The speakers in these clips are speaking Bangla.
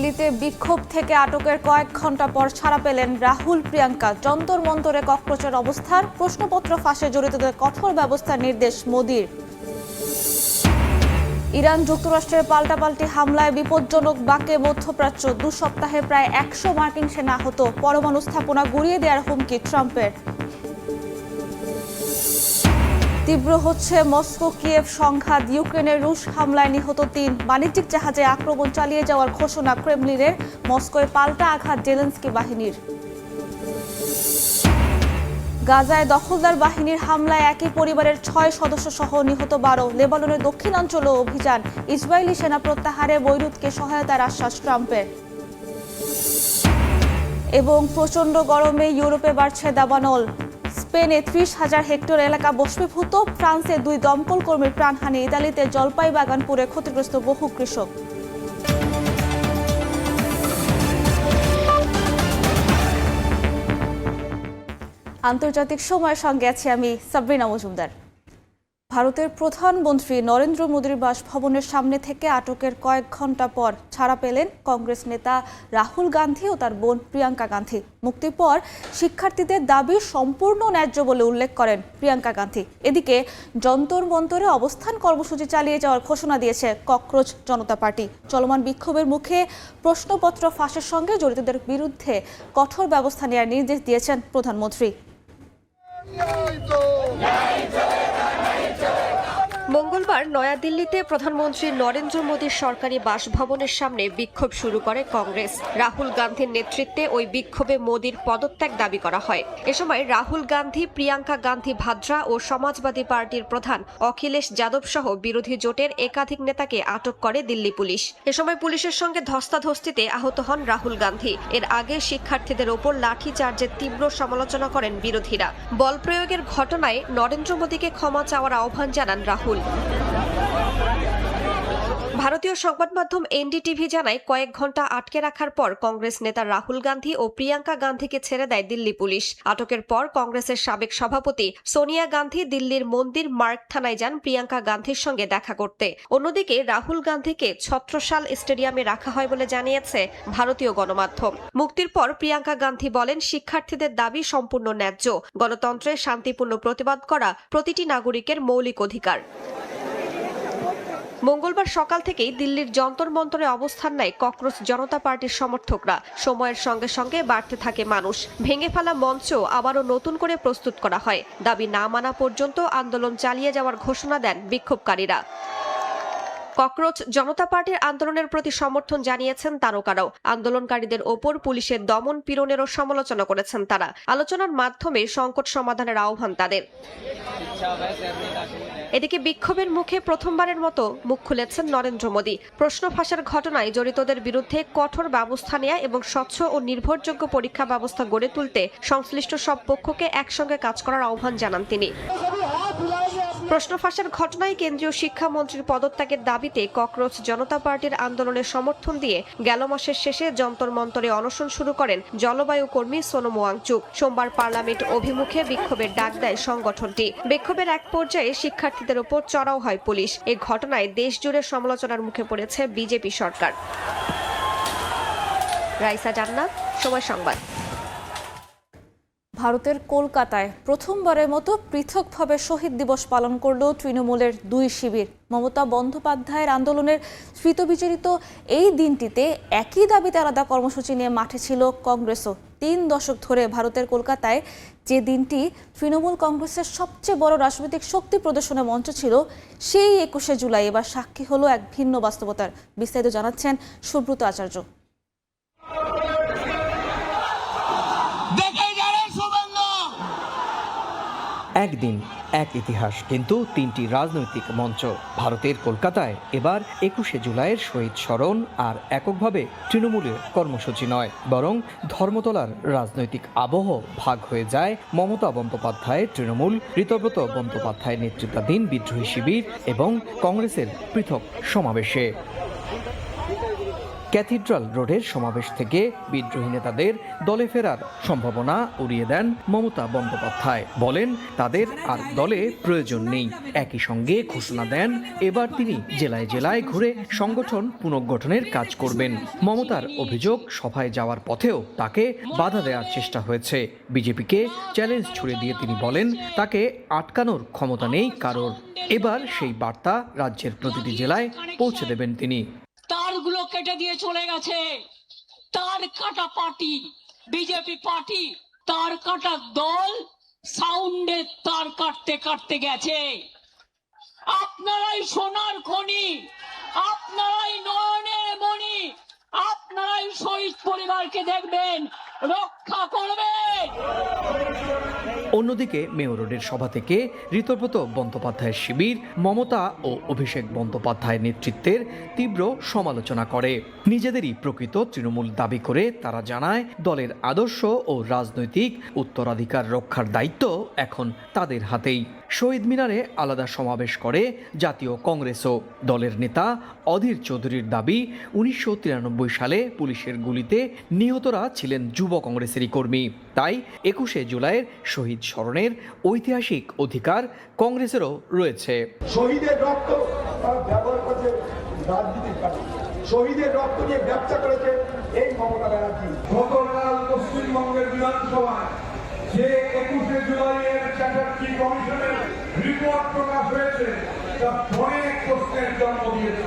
দিল্লিতে বিক্ষোভ থেকে আটকের কয়েক ঘন্টা পর ছাড়া পেলেন রাহুল প্রিয়াঙ্কা। যন্তর মন্তরে ককরোচের অবস্থান, প্রশ্নপত্র ফাঁসে জড়িতদের কঠোর ব্যবস্থার নির্দেশ মোদির। ইরান যুক্তরাষ্ট্রের পাল্টাপাল্টি হামলায় বিপজ্জনক বাঁকে মধ্যপ্রাচ্য। 2 সপ্তাহে প্রায় 100 মার্কিন সেনা আহত। পরমাণু স্থাপনা গুঁড়িয়ে দেওয়ার হুমকি ট্রাম্পের। তীব্র হচ্ছে মস্কো কিয়েভ সংঘাত। ইউক্রেনের রুশ হামলায় নিহত 3। বাণিজ্যিক জাহাজে আক্রমণ চালিয়ে যাওয়ার ঘোষণা ক্রেমলিনের। মস্কোয় পাল্টা আঘাত জেলেনস্কি বাহিনীর। গাজায় দখলদার বাহিনীর হামলায় একই পরিবারের 6 সদস্য সহ নিহত 12। লেবাননের দক্ষিণাঞ্চলে অভিযান। ইসরায়েলি সেনা প্রত্যাহারে বৈরুতকে সহায়তার আশ্বাস ট্রাম্পের। এবং প্রচণ্ড গরমে ইউরোপে বাড়ছে দাবানল। স্পেনে 30,000 হেক্টর এলাকা বাষ্পীভূত। ফ্রান্সে 2 দমকল কর্মীর প্রাণহানি। ইতালিতে জলপাই বাগান পুড়ে ক্ষতিগ্রস্ত বহু কৃষক। আন্তর্জাতিক সময়ের সঙ্গে আছি আমি সাবরিনা মজুমদার। ভারতের প্রধানমন্ত্রী নরেন্দ্র মোদীর বাসভবনের সামনে থেকে আটকের কয়েক ঘন্টা পর ছাড়া পেলেন কংগ্রেস নেতা রাহুল গান্ধী ও তার বোন প্রিয়াঙ্কা গান্ধী। মুক্তির পর শিক্ষার্থীদের দাবি সম্পূর্ণ ন্যায্য বলে উল্লেখ করেন প্রিয়াঙ্কা গান্ধী। এদিকে যন্তর মন্তরে অবস্থান কর্মসূচি চালিয়ে যাওয়ার ঘোষণা দিয়েছে ককরোচ জনতা পার্টি। চলমান বিক্ষোভের মুখে প্রশ্নপত্র ফাঁসের সঙ্গে জড়িতদের বিরুদ্ধে কঠোর ব্যবস্থা নেওয়ার নির্দেশ দিয়েছেন প্রধানমন্ত্রী। মঙ্গলবার নয়াদিল্লিতে প্রধানমন্ত্রী নরেন্দ্র মোদীর সরকারি বাসভবনের সামনে বিক্ষোভ শুরু করে কংগ্রেস। রাহুল গান্ধীর নেতৃত্বে ওই বিক্ষোভে মোদীর পদত্যাগ দাবি করা হয়। এ সময় রাহুল গান্ধী, প্রিয়াঙ্কা গান্ধী ভাদ্রা ও সমাজবাদী পার্টির প্রধান অখিলেশ যাদব সহ বিরোধী জোটের একাধিক নেতাকে আটক করে দিল্লি পুলিশ। এ সময় পুলিশের সঙ্গে ধস্তাধস্তিতে আহত হন রাহুল গান্ধী। এর আগে শিক্ষার্থীদের ওপর লাঠি চার্জের তীব্র সমালোচনা করেন বিরোধীরা। বল প্রয়োগের ঘটনায় নরেন্দ্র মোদীকে ক্ষমা চাওয়ার আহ্বান জানান রাহুল। ভারতীয় সংবাদ মাধ্যম এনডিটিভি জানায়, কয়েক ঘন্টা আটকে রাখার পর কংগ্রেস নেতা রাহুল গান্ধী ও প্রিয়াঙ্কা গান্ধীকে ছেড়ে দেয় দিল্লি পুলিশ। আটকের পর কংগ্রেসের সাবেক সভাপতি সোনিয়া গান্ধী দিল্লির মন্দির মার্গ থানায় যান প্রিয়াঙ্কা গান্ধীর সঙ্গে দেখা করতে। অন্যদিকে রাহুল গান্ধীকে ছত্রসাল স্টেডিয়ামে রাখা হয় বলে জানিয়েছে ভারতীয় গণমাধ্যম। মুক্তির পর প্রিয়াঙ্কা গান্ধী বলেন, শিক্ষার্থীদের দাবি সম্পূর্ণ ন্যায্য। গণতন্ত্রে শান্তিপূর্ণ প্রতিবাদ করা প্রতিটি নাগরিকের মৌলিক অধিকার। মঙ্গলবার সকাল থেকেই দিল্লির যন্তর মন্তরে অবস্থান নেয় ককরোচ জনতা পার্টির সমর্থকরা। সময়ের সঙ্গে সঙ্গে বাড়তে থাকে মানুষ। ভেঙে ফেলা মঞ্চ আবারও নতুন করে প্রস্তুত করা হয়। দাবি না মানা পর্যন্ত আন্দোলন চালিয়ে যাওয়ার ঘোষণা দেন বিক্ষোভকারীরা। ককরোচ জনতা পার্টির আন্দোলনের প্রতি সমর্থন জানিয়েছেন তারকারাও। আন্দোলনকারীদের ওপর পুলিশের দমন পীড়নেরও সমালোচনা করেছেন তারা। আলোচনার মাধ্যমে সংকট সমাধানের আহ্বান তাদের। এদিকে বিক্ষোভের মুখে প্রথমবারের মতো মুখ খুলেছেন নরেন্দ্র মোদী। প্রশ্ন ফাঁসের ঘটনায় জড়িতদের বিরুদ্ধে কঠোর ব্যবস্থা নেওয়া এবং স্বচ্ছ ও নির্ভরযোগ্য পরীক্ষা ব্যবস্থা গড়ে তুলতে সংশ্লিষ্ট সব পক্ষকে একসঙ্গে কাজ করার আহ্বান জানান তিনি। প্রশ্ন ফাঁসের ঘটনায় কেন্দ্রীয় শিক্ষামন্ত্রীর পদত্যাগের দাবিতে ককরোচ জনতা পার্টির আন্দোলনের সমর্থন দিয়ে গেল মাসের শেষে যন্তর মন্তরে অনশন শুরু করেন জলবায়ু কর্মী সোনম ওয়াংচুক। সোমবার পার্লামেন্ট অভিমুখে বিক্ষোভের ডাক দেয় সংগঠনটি। বিক্ষোভের এক পর্যায়ে শিক্ষার্থীদের ওপর চড়াও হয় পুলিশ। এই ঘটনায় দেশ জুড়ে সমালোচনার মুখে পড়েছে বিজেপি সরকার। রাইসা জান্নাত, সময় সংবাদ। ভারতের কলকাতায় প্রথমবারের মতো পৃথকভাবে শহীদ দিবস পালন করল তৃণমূলের 2 শিবির। মমতা বন্দ্যোপাধ্যায়ের আন্দোলনের স্মৃতিবিজড়িত এই দিনটিতে একই দাবিতে আলাদা কর্মসূচি নিয়ে মাঠে ছিল কংগ্রেসও। 3 দশক ধরে ভারতের কলকাতায় যে দিনটি তৃণমূল কংগ্রেসের সবচেয়ে বড় রাজনৈতিক শক্তি প্রদর্শনের মঞ্চ ছিল, সেই 21শে জুলাই এবার সাক্ষী হলো এক ভিন্ন বাস্তবতার। বিস্তারিত জানাচ্ছেন সুব্রত আচার্য। একদিন এক ইতিহাস, কিন্তু 3টি রাজনৈতিক মঞ্চ। ভারতের কলকাতায় এবার 21শে জুলাইয়ের শহীদ স্মরণ আর এককভাবে তৃণমূলের কর্মসূচি নয়, বরং ধর্মতলার রাজনৈতিক আবহ ভাগ হয়ে যায় মমতা বন্দ্যোপাধ্যায়ের তৃণমূল, ঋতব্রত বন্দ্যোপাধ্যায়ের নেতৃত্বাধীন বিদ্রোহী শিবির এবং কংগ্রেসের পৃথক সমাবেশে। ক্যাথিড্রাল রোডের সমাবেশ থেকে বিদ্রোহী নেতাদের দলে ফেরার সম্ভাবনা উড়িয়ে দেন মমতা বন্দ্যোপাধ্যায়। বলেন তাদের আর দলে প্রয়োজন নেই। একই সঙ্গে ঘোষণা দেন এবার তিনি জেলায় জেলায় ঘুরে সংগঠন পুনর্গঠনের কাজ করবেন। মমতার অভিযোগ, সভায় যাওয়ার পথেও তাকে বাধা দেওয়ার চেষ্টা হয়েছে। বিজেপিকে চ্যালেঞ্জ ছুড়ে দিয়ে তিনি বলেন তাকে আটকানোর ক্ষমতা নেই কারোর। এবার সেই বার্তা রাজ্যের প্রতিটি জেলায় পৌঁছে দেবেন তিনি। তারগুলো কেটে দিয়ে চলে গেছে। তার কাটা পার্টি, বিজেপি পার্টি, তার কাটা দল সাউন্ডে তার কাটতে কাটতে গেছে। আপনারাই সোনার খনি, আপনারাই নয়নের মণি, আপনারাই শহীদ পরিবারকে দেখবেন, রক্ষা করবেন। অন্যদিকে মেয়র রোডের সভা থেকে ঋতব্রত বন্দ্যোপাধ্যায়ের শিবির মমতা ও অভিষেক বন্দ্যোপাধ্যায়ের নেতৃত্বের তীব্র সমালোচনা করে। নিজেদেরই প্রকৃত তৃণমূল দাবি করে তারা জানায় দলের আদর্শ ও রাজনৈতিক উত্তরাধিকার রক্ষার দায়িত্ব এখন তাদের হাতেই। শহীদ মিনারে আলাদা সমাবেশ করে জাতীয় কংগ্রেসও। দলের নেতা অধীর চৌধুরীর দাবি 1993 সালে পুলিশের গুলিতে নিহতরা ছিলেন যুব কংগ্রেসেরই কর্মী। তাই 21শে জুলাইয়ের শহীদ স্মরণের ঐতিহাসিক অধিকার কংগ্রেসেরও রয়েছে। শহীদের রক্ত তারা ব্যবহার করেছে রাজনীতির কাজে, শহীদের রক্ত নিয়ে ব্যবসা করেছে এই মমতা ব্যানার্জি। গতকাল পশ্চিমবঙ্গের বিধানসভায় যে 21শে জুলাইয়ের চ্যাটার্জি কমিশনের রিপোর্ট প্রকাশ হয়েছে তা অনেক প্রশ্নের জন্ম দিয়েছে।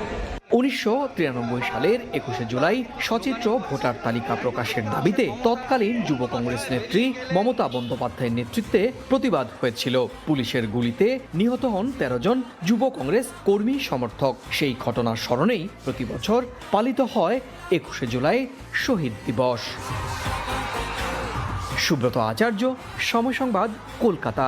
1993 সালের 21শে জুলাই সচিত্র ভোটার তালিকা প্রকাশের দাবিতে তৎকালীন যুব কংগ্রেস নেত্রী মমতা বন্দ্যোপাধ্যায়ের নেতৃত্বে প্রতিবাদ হয়েছিল। পুলিশের গুলিতে নিহত হন 13 জন যুব কংগ্রেস কর্মী সমর্থক। সেই ঘটনার স্মরণেই প্রতি বছর পালিত হয় 21শে জুলাই শহীদ দিবস। সুব্রত আচার্য, সময় সংবাদ, কলকাতা।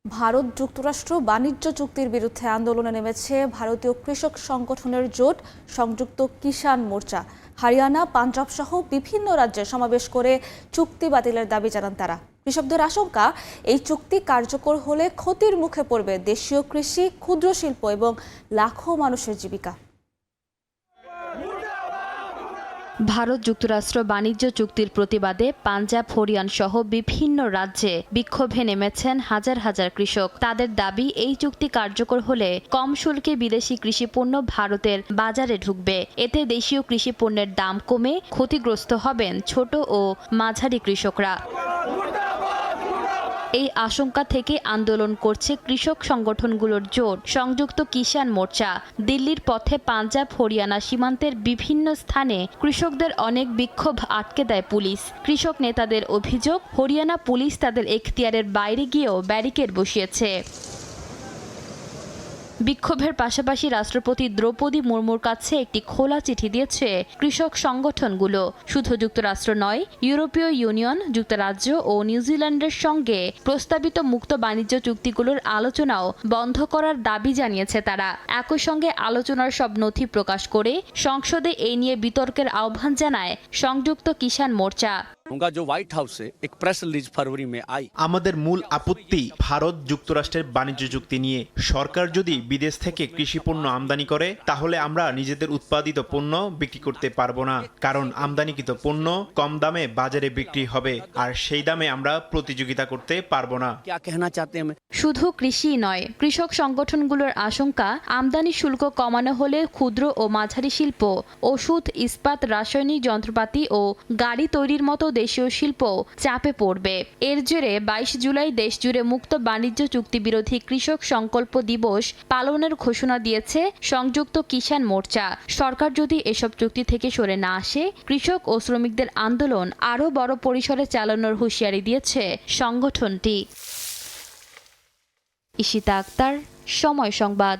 ভারত যুক্তরাষ্ট্র বাণিজ্য চুক্তির বিরুদ্ধে আন্দোলনে নেমেছে ভারতীয় কৃষক সংগঠনের জোট সংযুক্ত কিষাণ মোর্চা। হরিয়ানা, পাঞ্জাব সহ বিভিন্ন রাজ্যে সমাবেশ করে চুক্তি বাতিলের দাবি জানান তারা। কৃষকদের আশঙ্কা, এই চুক্তি কার্যকর হলে ক্ষতির মুখে পড়বে দেশীয় কৃষি, ক্ষুদ্র শিল্প এবং লাখো মানুষের জীবিকা। ভারত যুক্তরাষ্ট্র বাণিজ্য চুক্তির প্রতিবাদে পাঞ্জাব, হরিয়ানা সহ বিভিন্ন রাজ্যে বিক্ষোভে নেমেছেন হাজার হাজার কৃষক। তাদের দাবি, এই চুক্তি কার্যকর হলে কম শুল্কে বিদেশি কৃষিপণ্য ভারতের বাজারে ঢুকবে। এতে দেশীয় কৃষিপণ্যের দাম কমে ক্ষতিগ্রস্ত হবেন ছোট ও মাঝারি কৃষকরা। এই আশঙ্কা থেকে আন্দোলন করছে কৃষক সংগঠনগুলোর জোট সংযুক্ত কিষাণ মোর্চা। দিল্লির পথে পাঞ্জাব, হরিয়ানা সীমান্তের বিভিন্ন স্থানে কৃষকদের অনেক বিক্ষোভ আটকে দেয় পুলিশ। কৃষক নেতাদের অভিযোগ, হরিয়ানা পুলিশ তাদের এখতিয়ারের বাইরে গিয়েও ব্যারিকেড বসিয়েছে। বিক্ষোভের পাশাপাশি রাষ্ট্রপতি দ্রৌপদী মুর্মুর কাছে একটি খোলা চিঠি দিয়েছে কৃষক সংগঠনগুলো। শুধু যুক্তরাষ্ট্র নয়, ইউরোপীয় ইউনিয়ন, যুক্তরাজ্য ও নিউজিল্যান্ডের সঙ্গে প্রস্তাবিত মুক্ত বাণিজ্য চুক্তিগুলোর আলোচনাও বন্ধ করার দাবি জানিয়েছে তারা। একই সঙ্গে আলোচনার সব নথি প্রকাশ করে সংসদে এই নিয়ে বিতর্কের আহ্বান জানায় সংযুক্ত কিষাণ মোর্চা। उनका जो व्हाइट हाउस से एक प्रेस रिलीज फरवरी में आई। আমাদের মূল আপত্তি ভারত যুক্তরাষ্ট্রের বাণিজ্য চুক্তি নিয়ে। সরকার যদি বিদেশ থেকে কৃষি পণ্য আমদানি করে তাহলে আমরা নিজেদের উৎপাদিত পণ্য বিক্রি করতে পারবো না, কারণ আমদানিকৃত পণ্য কম দামে বাজারে বিক্রি হবে আর সেই দামে আমরা প্রতিযোগিতা করতে পারবো না। क्या कहना चाहते हैं? শুধু কৃষি নয়, কৃষক সংগঠনগুলোর আশঙ্কা, আমদানি শুল্ক কমানো হলে ক্ষুদ্র ও মাঝারি শিল্প, ওষুধ, ইস্পাত, রাসায়নিক যন্ত্রপাতি ও গাড়ি তৈরির মতো দেশীয় শিল্প চাপে পড়বে। এর জেরে 22 জুলাই দেশজুড়ে মুক্ত বাণিজ্য চুক্তি বিরোধী কৃষক সংকল্প দিবস পালনের ঘোষণা দিয়েছে সংযুক্ত কিষাণ মোর্চা। সরকার যদি এসব চুক্তি থেকে সরে না আসে, কৃষক ও শ্রমিকদের আন্দোলন আরও বড় পরিসরে চালানোর হুঁশিয়ারি দিয়েছে সংগঠনটি। ইশিতা আক্তার, সময় সংবাদ।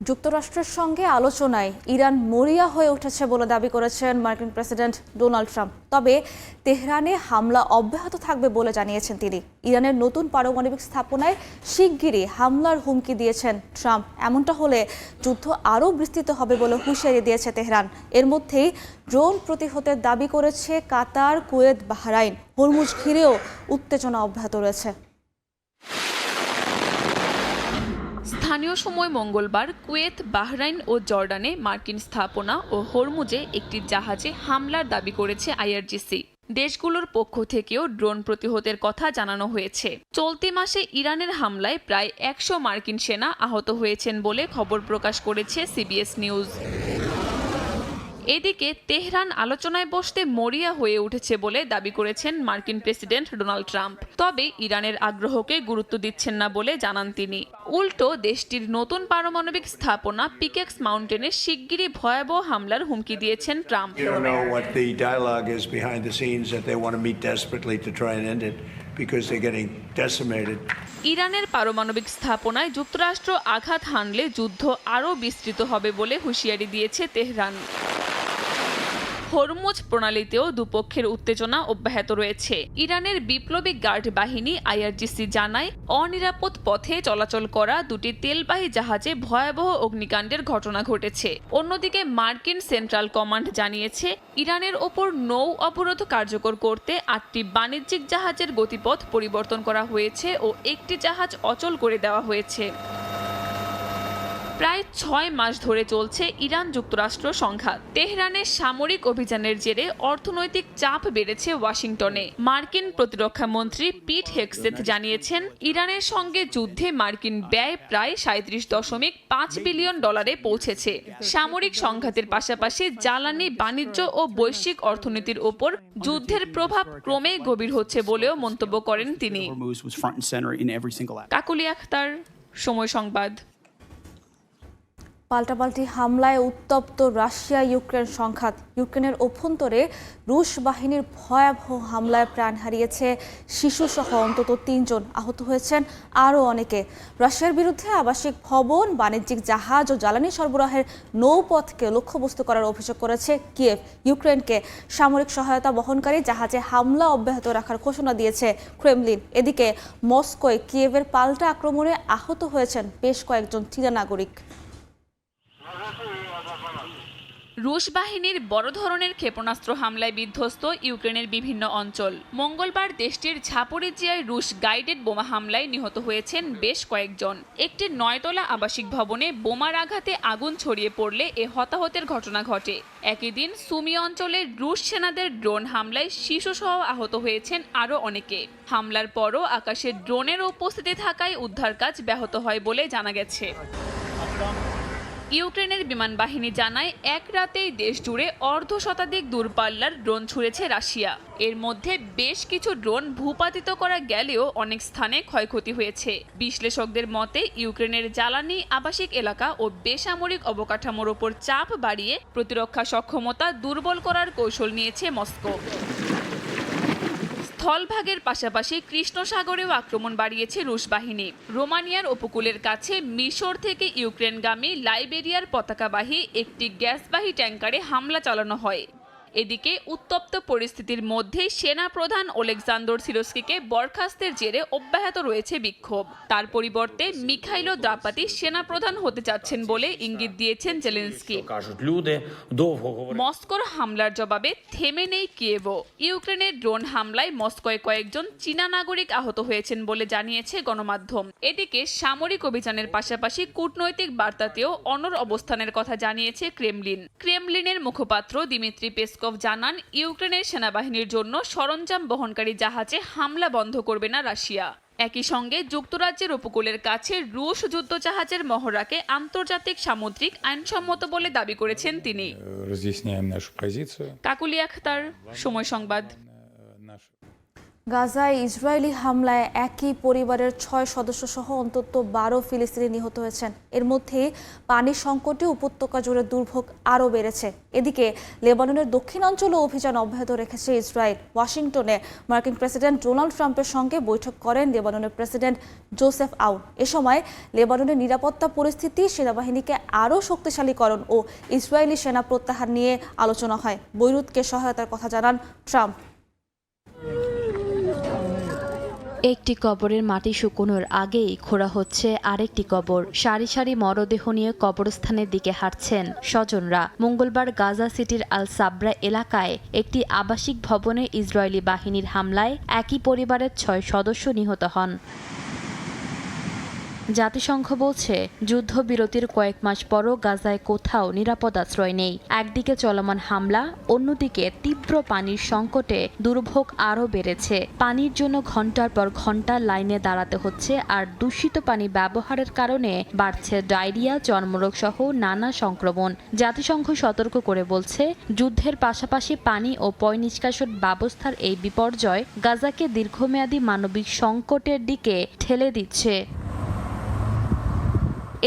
যুক্তরাষ্ট্রের সঙ্গে আলোচনায় ইরান মরিয়া হয়ে উঠেছে বলে দাবি করেছেন মার্কিন প্রেসিডেন্ট ডোনাল্ড ট্রাম্প। তবে তেহরানে হামলা অব্যাহত থাকবে বলে জানিয়েছেন তিনি। ইরানের নতুন পারমাণবিক স্থাপনায় শিগগিরই হামলার হুমকি দিয়েছেন ট্রাম্প। এমনটা হলে যুদ্ধ আরও বিস্তৃত হবে বলে হুঁশিয়ারি দিয়েছে তেহরান। এর মধ্যেই ড্রোন প্রতিহতের দাবি করেছে কাতার, কুয়েত, বাহরাইন। হরমুজ ঘিরেও উত্তেজনা অব্যাহত রয়েছে। স্থানীয় সময় মঙ্গলবার কুয়েত, বাহরাইন ও জর্ডানে মার্কিন স্থাপনা ও হরমুজে একটি জাহাজে হামলার দাবি করেছে আইআরজিসি। দেশগুলোর পক্ষ থেকেও ড্রোন প্রতিহতের কথা জানানো হয়েছে। চলতি মাসে ইরানের হামলায় প্রায় 100 মার্কিন সেনা আহত হয়েছেন বলে খবর প্রকাশ করেছে সিবিএস নিউজ। এদিকে তেহরান আলোচনায় বসতে মরিয়া হয়ে উঠেছে বলে দাবি করেছেন মার্কিন প্রেসিডেন্ট ডোনাল্ড ট্রাম্প। তবে ইরানের আগ্রহকে গুরুত্ব দিচ্ছেন না বলে জানান তিনি। উল্টো দেশটির নতুন পারমাণবিক স্থাপনা পিকেক্স মাউন্টেনে শিগগিরই ভয়াবহ হামলার হুমকি দিয়েছেন ট্রাম্প। ইরানের পারমাণবিক স্থাপনায় যুক্তরাষ্ট্র আঘাত হানলে যুদ্ধ আরও বিস্তৃত হবে বলে হুঁশিয়ারি দিয়েছে তেহরান। হরমুজ প্রণালীতেও দুপক্ষের উত্তেজনা অব্যাহত রয়েছে। ইরানের বিপ্লবী গার্ড বাহিনী আইআরজিসি জানায়, অনিরাপদ পথে চলাচল করা দুটি তেলবাহী জাহাজে ভয়াবহ অগ্নিকাণ্ডের ঘটনা ঘটেছে। অন্যদিকে মার্কিন সেন্ট্রাল কমান্ড জানিয়েছে, ইরানের ওপর নৌ অবরোধ কার্যকর করতে 8টি বাণিজ্যিক জাহাজের গতিপথ পরিবর্তন করা হয়েছে ও একটি জাহাজ অচল করে দেওয়া হয়েছে। প্রায় 6 মাস ধরে চলছে ইরান যুক্তরাষ্ট্র সংঘাত। তেহরানের সামরিক অভিযানের জেরে অর্থনৈতিক চাপ বেড়েছে ওয়াশিংটনে। মার্কিন প্রতিরক্ষা মন্ত্রী পিট হেগসেথ জানিয়েছেন, ইরানের সঙ্গে যুদ্ধে মার্কিন ব্যয় প্রায় 37.5 বিলিয়ন ডলারে পৌঁছেছে। সামরিক সংঘাতের পাশাপাশি জ্বালানি, বাণিজ্য ও বৈশ্বিক অর্থনীতির ওপর যুদ্ধের প্রভাব ক্রমেই গভীর হচ্ছে বলেও মন্তব্য করেন তিনি। কাকুলি আখতার, সময় সংবাদ। পাল্টাপাল্টি হামলায় উত্তপ্ত রাশিয়া ইউক্রেন সংঘাত। ইউক্রেনের অভ্যন্তরে রুশ বাহিনীর ভয়াবহ হামলায় প্রাণ হারিয়েছে শিশুসহ অন্তত 3 জন, আহত হয়েছেন আরও অনেকে। রাশিয়ার বিরুদ্ধে আবাসিক ভবন, বাণিজ্যিক জাহাজ ও জ্বালানি সরবরাহের নৌপথকে লক্ষ্যবস্তু করার অভিযোগ করেছে কিয়েভ। ইউক্রেনকে সামরিক সহায়তা বহনকারী জাহাজে হামলা অব্যাহত রাখার ঘোষণা দিয়েছে ক্রেমলিন। এদিকে মস্কোয় কিয়েভের পাল্টা আক্রমণে আহত হয়েছেন বেশ কয়েকজন চীনা নাগরিক। রুশ বাহিনীর বড় ধরনের ক্ষেপণাস্ত্র হামলায় বিধ্বস্ত ইউক্রেনের বিভিন্ন অঞ্চল। মঙ্গলবার দেশটির ঝাপোরিজিয়ায় রুশ গাইডেড বোমা হামলায় নিহত হয়েছেন বেশ কয়েকজন। একটি 9তলা আবাসিক ভবনে বোমার আঘাতে আগুন ছড়িয়ে পড়লে এ হতাহতের ঘটনা ঘটে। একই দিন সুমি অঞ্চলে রুশ সেনাদের ড্রোন হামলায় শিশুসহ আহত হয়েছেন আরও অনেকে। হামলার পরও আকাশে ড্রোনের উপস্থিতি থাকায় উদ্ধার কাজ ব্যাহত হয় বলে জানা গেছে। ইউক্রেনের বিমান বাহিনী জানায়, এক রাতেই দেশ জুড়ে অর্ধশতাধিক দূরপাল্লার ড্রোন ছুড়েছে রাশিয়া। এর মধ্যে বেশ কিছু ড্রোন ভূপাতিত করা গেলেও অনেক স্থানে ক্ষয়ক্ষতি হয়েছে। বিশ্লেষকদের মতে, ইউক্রেনের জ্বালানি, আবাসিক এলাকা ও বেসামরিক অবকাঠামোর ওপর চাপ বাড়িয়ে প্রতিরক্ষা সক্ষমতা দুর্বল করার কৌশল নিয়েছে মস্কো। স্থলভাগের পাশাপাশি কৃষ্ণ সাগরেও আক্রমণ বাড়িয়েছে রুশ বাহিনী। রোমানিয়ার উপকূলের কাছে মিশর থেকে ইউক্রেনগামী লাইবেরিয়ার পতাকাবাহী একটি গ্যাসবাহী ট্যাঙ্কারে হামলা চালানো হয়। এদিকে উত্তপ্ত পরিস্থিতির মধ্যেই সেনা প্রধান ওলেকজান্দর সিরস্কিকে বরখাস্তের জেরে অব্যাহত রয়েছে বিক্ষোভ। তার পরিবর্তে মিখাইলো দ্রাপাতি সেনা প্রধান হতে যাচ্ছেন বলে ইঙ্গিত দিয়েছেন জেলেনস্কি। মস্কোর হামলার জবাবে থেমে নেই কিয়েভও। ইউক্রেনের ড্রোন হামলায় মস্কোয় কয়েকজন চীনা নাগরিক আহত হয়েছেন বলে জানিয়েছে গণমাধ্যম। এদিকে সামরিক অভিযানের পাশাপাশি কূটনৈতিক বার্তাতেও অনড় অবস্থানের কথা জানিয়েছে ক্রেমলিন। ক্রেমলিনের মুখপাত্র দিমিত্রি পেসকভ জানান, ইউক্রেনের সেনাবাহিনীর জন্য সরঞ্জাম বহনকারী জাহাজে হামলা বন্ধ করবে না রাশিয়া। একই সঙ্গে যুক্তরাজ্যের উপকূলের কাছে রুশ যুদ্ধজাহাজের মহড়াকে আন্তর্জাতিক সামুদ্রিক আইনসম্মত বলে দাবি করেছেন তিনি। কাকুলি আখতার, সময় সংবাদ। গাজায় ইসরায়েলি হামলায় একই পরিবারের 6 সদস্য সহ অন্তত 12 ফিলিস্তিনি নিহত হয়েছেন। এর মধ্যে পানি সংকটে উপত্যকা জুড়ে দুর্ভোগ আরও বেড়েছে। এদিকে লেবাননের দক্ষিণাঞ্চলে অভিযান অব্যাহত রেখেছে ইসরায়েল। ওয়াশিংটনে মার্কিন প্রেসিডেন্ট ডোনাল্ড ট্রাম্পের সঙ্গে বৈঠক করেন লেবাননের প্রেসিডেন্ট জোসেফ আউন। এ সময় লেবাননের নিরাপত্তা পরিস্থিতি, সেনাবাহিনীকে আরও শক্তিশালীকরণ ও ইসরায়েলি সেনা প্রত্যাহার নিয়ে আলোচনা হয়। বৈরুতকে সহায়তার কথা জানান ট্রাম্প। একটি কবরের মাটি শুকোনোর আগেই খোঁড়া হচ্ছে আরেকটি কবর। সারি সারি মরদেহ নিয়ে কবরস্থানের দিকে হাঁটছেন স্বজনরা। মঙ্গলবার গাজা সিটির আল সাবরা এলাকায় একটি আবাসিক ভবনে ইসরায়েলি বাহিনীর হামলায় একই পরিবারের 6 সদস্য নিহত হন। জাতিসংঘ বলছে যুদ্ধবিরতির কয়েক মাস পরও গাজায় কোথাও নিরাপদ আশ্রয় নেই। একদিকে চলমান হামলা, অন্যদিকে তীব্র পানির সংকটে দুর্ভোগ আরও বেড়েছে। পানির জন্য ঘন্টার পর ঘন্টা লাইনে দাঁড়াতে হচ্ছে, আর দূষিত পানি ব্যবহারের কারণে বাড়ছে ডায়রিয়া, চর্মরোগ সহ নানা সংক্রমণ। জাতিসংঘ সতর্ক করে বলছে, যুদ্ধের পাশাপাশি পানি ও পয়ঃনিষ্কাশন ব্যবস্থার এই বিপর্যয় গাজাকে দীর্ঘমেয়াদী মানবিক সংকটের দিকে ঠেলে দিচ্ছে।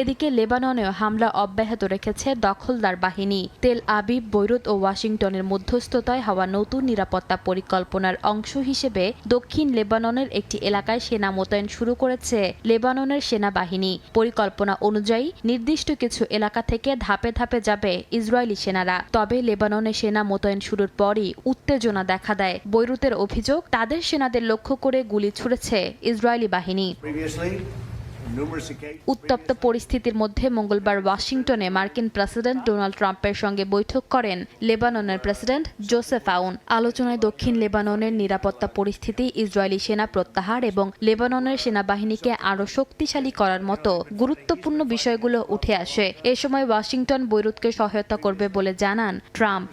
এদিকে লেবাননেও হামলা অব্যাহত রেখেছে দখলদার বাহিনী। তেল আবিব, বৈরুত ও ওয়াশিংটনের মধ্যস্থতায় হওয়া নতুন নিরাপত্তা পরিকল্পনার অংশ হিসেবে দক্ষিণ লেবাননের একটি এলাকায় সেনা মোতায়েন শুরু করেছে লেবাননের সেনাবাহিনী। পরিকল্পনা অনুযায়ী নির্দিষ্ট কিছু এলাকা থেকে ধাপে ধাপে যাবে ইসরায়েলি সেনারা। তবে লেবাননে সেনা মোতায়েন শুরুর পরই উত্তেজনা দেখা দেয়। বৈরুতের অভিযোগ, তাদের সেনাদের লক্ষ্য করে গুলি ছুড়েছে ইসরায়েলি বাহিনী। উত্তপ্ত পরিস্থিতির মধ্যে মঙ্গলবার ওয়াশিংটনে মার্কিন প্রেসিডেন্ট ডোনাল্ড ট্রাম্পের সঙ্গে বৈঠক করেন লেবাননের প্রেসিডেন্ট জোসেফ আউন। আলোচনায় দক্ষিণ লেবাননের নিরাপত্তা পরিস্থিতি, ইসরায়েলি সেনা প্রত্যাহার এবং লেবাননের সেনাবাহিনীকে আরও শক্তিশালী করার মতো গুরুত্বপূর্ণ বিষয়গুলো উঠে আসে। এ সময় ওয়াশিংটন বৈরুতকে সহায়তা করবে বলে জানান ট্রাম্প।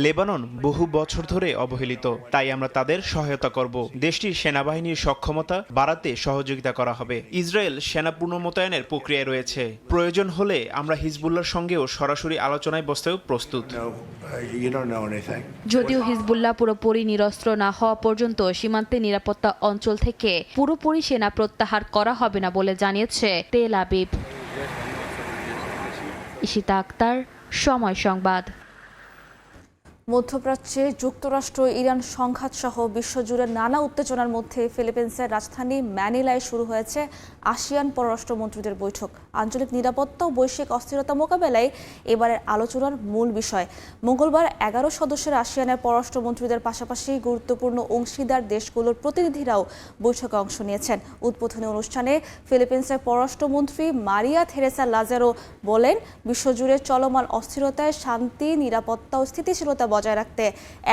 লেবানন বহু বছর ধরে অবহেলিত, তাই আমরা তাদের সহায়তা করব। দেশটির সেনাবাহিনীর সক্ষমতা বাড়াতে সহযোগিতা করা হবে। ইসরায়েল সেনা পুনর্মোতায়েনের প্রক্রিয়ায় রয়েছে। প্রয়োজন হলে আমরা হিজবুল্লাহর সঙ্গেও সরাসরি আলোচনায় বসতেও প্রস্তুত। যদিও হিজবুল্লাহ পুরোপুরি নিরস্ত্র না হওয়া পর্যন্ত সীমান্তে নিরাপত্তা অঞ্চল থেকে পুরোপুরি সেনা প্রত্যাহার করা হবে না বলে জানিয়েছে তেল আবিব। ইশিতা আক্তার, সময় সংবাদ। মধ্যপ্রাচ্যে যুক্তরাষ্ট্র ইরান সংঘাত সহ বিশ্বজুড়ে নানা উত্তেজনার মধ্যে ফিলিপিন্সের রাজধানী ম্যানিলায় শুরু হয়েছে আসিয়ান পররাষ্ট্রমন্ত্রীদের বৈঠক। আঞ্চলিক নিরাপত্তা ও বৈশ্বিক অস্থিরতা মোকাবেলায় এবারের আলোচনার মূল বিষয়। মঙ্গলবার 11 সদস্যের আসিয়ানের পররাষ্ট্রমন্ত্রীদের পাশাপাশি গুরুত্বপূর্ণ অংশীদার দেশগুলোর প্রতিনিধিরাও বৈঠকে অংশ নিয়েছেন। উদ্বোধনী অনুষ্ঠানে ফিলিপিন্সের পররাষ্ট্রমন্ত্রী মারিয়া থেরেসা লাজারো বলেন, বিশ্বজুড়ে চলমান অস্থিরতায় শান্তি, নিরাপত্তা ও স্থিতিশীলতা বজায় রাখতে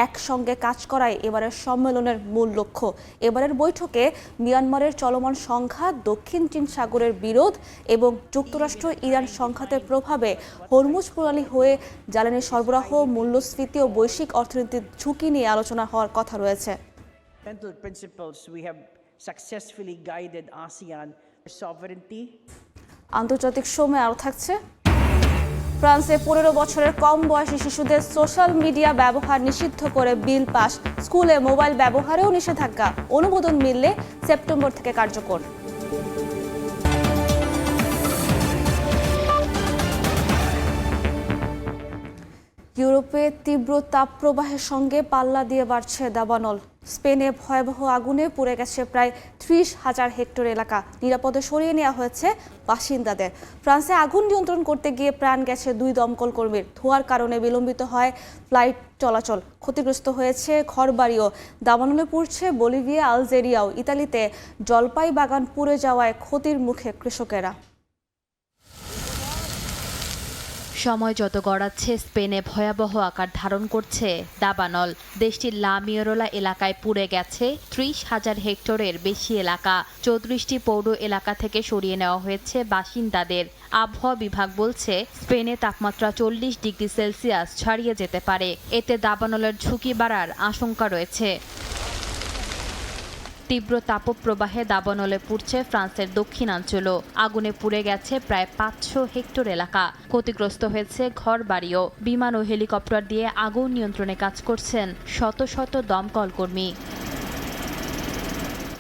একসঙ্গে কাজ করাই এবারের সম্মেলনের মূল লক্ষ্য। এবারের বৈঠকে মিয়ানমারের চলমান সংঘাত, দক্ষিণ চীন সাগরের বিরোধ এবং যুক্তরাষ্ট্র ইরান সংঘাতের প্রভাবে হরমুজ প্রণালী হয়ে জ্বালানি সরবরাহ, মূল্যস্ফীতি ও বৈশ্বিক অর্থনীতির ঝুঁকি নিয়ে আলোচনা হওয়ার কথা রয়েছে। আন্তর্জাতিক সময় আরও থাকছে। ফ্রান্সে 15 বছরের কম বয়সী শিশুদের সোশ্যাল মিডিয়া ব্যবহার নিষিদ্ধ করে বিল পাস। স্কুলে মোবাইল ব্যবহারেও নিষেধাজ্ঞা। অনুমোদন মিললে সেপ্টেম্বর থেকে কার্যকর। ইউরোপে তীব্র তাপপ্রবাহের সঙ্গে পাল্লা দিয়ে বাড়ছে দাবানল। স্পেনে ভয়াবহ আগুনে পুড়ে গেছে প্রায় 30,000 হেক্টর এলাকা। নিরাপদে সরিয়ে নেওয়া হয়েছে বাসিন্দাদের। ফ্রান্সে আগুন নিয়ন্ত্রণ করতে গিয়ে প্রাণ গেছে 2 দমকল কর্মীর। ধোঁয়ার কারণে বিলম্বিত হয় ফ্লাইট চলাচল। ক্ষতিগ্রস্ত হয়েছে ঘরবাড়িও। দাবানলে পুড়ছে বলিভিয়া, আলজেরিয়াও। ইতালিতে জলপাই বাগান পুড়ে যাওয়ায় ক্ষতির মুখে কৃষকেরা। সময় যত গড়াচ্ছে, স্পেনে ভয়াবহ আকার ধারণ করছে দাবানল। দেশটির লা মিওরোলা এলাকায় পুড়ে গেছে 30,000 হেক্টরের বেশি এলাকা। 34টি পৌর এলাকা থেকে সরিয়ে নেওয়া হয়েছে বাসিন্দাদের। আবহাওয়া বিভাগ বলছে, স্পেনে তাপমাত্রা 40 ডিগ্রি সেলসিয়াস ছাড়িয়ে যেতে পারে। এতে দাবানলের ঝুঁকি বাড়ার আশঙ্কা রয়েছে। তীব্র তাপপ্রবাহে দাবানলে পুড়ছে ফ্রান্সের দক্ষিণাঞ্চলও। আগুনে পুড়ে গেছে প্রায় 500 হেক্টর এলাকা। ক্ষতিগ্রস্ত হয়েছে ঘরবাড়িও। বিমান ও হেলিকপ্টার দিয়ে আগুন নিয়ন্ত্রণে কাজ করছেন শত শত দমকল কর্মী।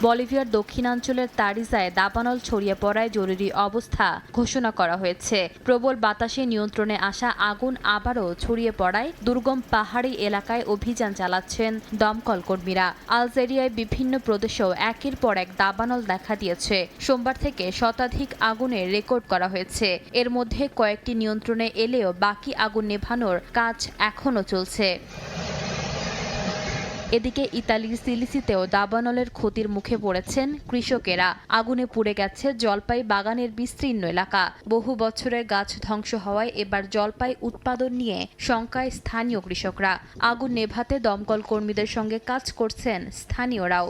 বলিভিয়ার দক্ষিণাঞ্চলের তারিজায় দাবানল ছড়িয়ে পড়ায় জরুরি অবস্থা ঘোষণা করা হয়েছে। প্রবল বাতাসে নিয়ন্ত্রণে আসা আগুন আবারও ছড়িয়ে পড়ায় দুর্গম পাহাড়ি এলাকায় অভিযান চালাচ্ছেন দমকল কর্মীরা। আলজেরিয়ায় বিভিন্ন প্রদেশেও একের পর এক দাবানল দেখা দিয়েছে। সোমবার থেকে শতাধিক আগুনের রেকর্ড করা হয়েছে। এর মধ্যে কয়েকটি নিয়ন্ত্রণে এলেও বাকি আগুন নেভানোর কাজ এখনও চলছে। এদিকে ইতালির সিলিসিতেও দাবানলের ক্ষতির মুখে পড়েছেন কৃষকেরা। আগুনে পুড়ে গেছে জলপাই বাগানের বিস্তীর্ণ এলাকা। বহু বছরের গাছ ধ্বংস হওয়ায় এবার জলপাই উৎপাদন নিয়ে শঙ্কায় স্থানীয় কৃষকরা। আগুন নেভাতে দমকল কর্মীদের সঙ্গে কাজ করছেন স্থানীয়রাও।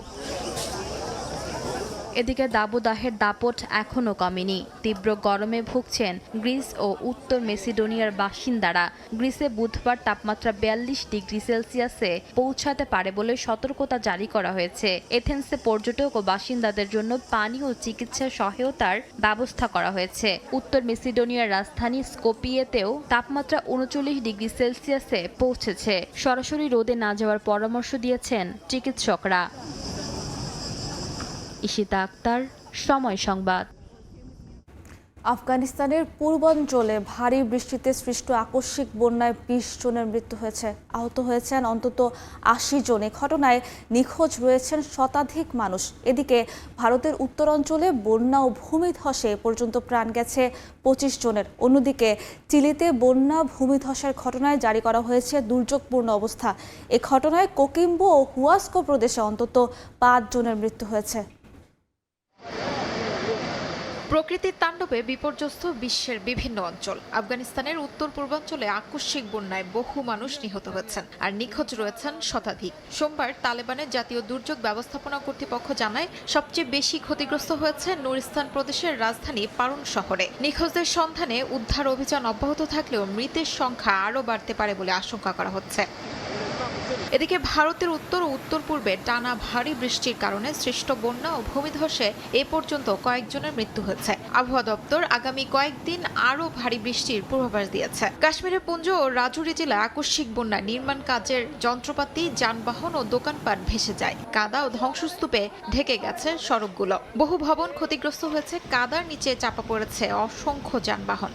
এদিকে দাবদাহের দাপট এখনও কমেনি। তীব্র গরমে ভুগছেন গ্রিস ও উত্তর মেসিডোনিয়ার বাসিন্দারা। গ্রিসে বুধবার তাপমাত্রা 42 ডিগ্রি সেলসিয়াসে পৌঁছাতে পারে বলে সতর্কতা জারি করা হয়েছে। এথেন্সে পর্যটক ও বাসিন্দাদের জন্য পানি ও চিকিৎসা সহায়তার ব্যবস্থা করা হয়েছে। উত্তর মেসিডোনিয়ার রাজধানী স্কোপিয়েতেও তাপমাত্রা 39 ডিগ্রি সেলসিয়াসে পৌঁছেছে। সরাসরি রোদে না যাওয়ার পরামর্শ দিয়েছেন চিকিৎসকরা। ইশিতা আক্তার, সময় সংবাদ। আফগানিস্তানের পূর্বাঞ্চলে ভারী বৃষ্টিতে সৃষ্ট আকস্মিক বন্যায় 20 জনের মৃত্যু হয়েছে। আহত হয়েছেন অন্তত 80 জন। এ ঘটনায় নিখোঁজ রয়েছেন শতাধিক মানুষ। এদিকে ভারতের উত্তরাঞ্চলে বন্যা ও ভূমিধসে পর্যন্ত প্রাণ গেছে 25 জনের। অন্যদিকে চিলিতে বন্যা ভূমিধসের ঘটনায় জারি করা হয়েছে দুর্যোগপূর্ণ অবস্থা। এ ঘটনায় কোকিম্বো ও হুয়াস্কো প্রদেশে অন্তত 5 জনের মৃত্যু হয়েছে। প্রকৃতির তাণ্ডবে বিপর্যস্ত বিশ্বের বিভিন্ন অঞ্চল। আফগানিস্তানের উত্তর পূর্বাঞ্চলে আকস্মিক বন্যায় বহু মানুষ নিহত হয়েছেন আর নিখোঁজ রয়েছেন শতাধিক। সোমবার তালেবানের জাতীয় দুর্যোগ ব্যবস্থাপনা কর্তৃপক্ষ জানায় সবচেয়ে বেশি ক্ষতিগ্রস্ত হয়েছে নুরিস্তান প্রদেশের রাজধানী পারুন শহরে। নিখোঁজদের সন্ধানে উদ্ধার অভিযান অব্যাহত থাকলেও মৃতের সংখ্যা আরও বাড়তে পারে বলে আশঙ্কা করা হচ্ছে। এদিকে ভারতের উত্তর ও উত্তর পূর্বে টানা ভারী বৃষ্টির কারণে সৃষ্ট বন্যা ও ভূমিধসে এ পর্যন্ত কয়েকজনের মৃত্যু হয়েছে। আবহাওয়া দপ্তর আগামী কয়েকদিন আরও ভারী বৃষ্টির পূর্বাভাস দিয়েছে। কাশ্মীরের পুঞ্জ ও রাজৌরি জেলায় আকস্মিক বন্যায় নির্মাণ কাজের যন্ত্রপাতি, যানবাহন ও দোকানপাট ভেসে যায়। কাদা ও ধ্বংসস্তূপে ঢেকে গেছে সড়কগুলো। বহু ভবন ক্ষতিগ্রস্ত হয়েছে, কাদার নিচে চাপা পড়েছে অসংখ্য যানবাহন।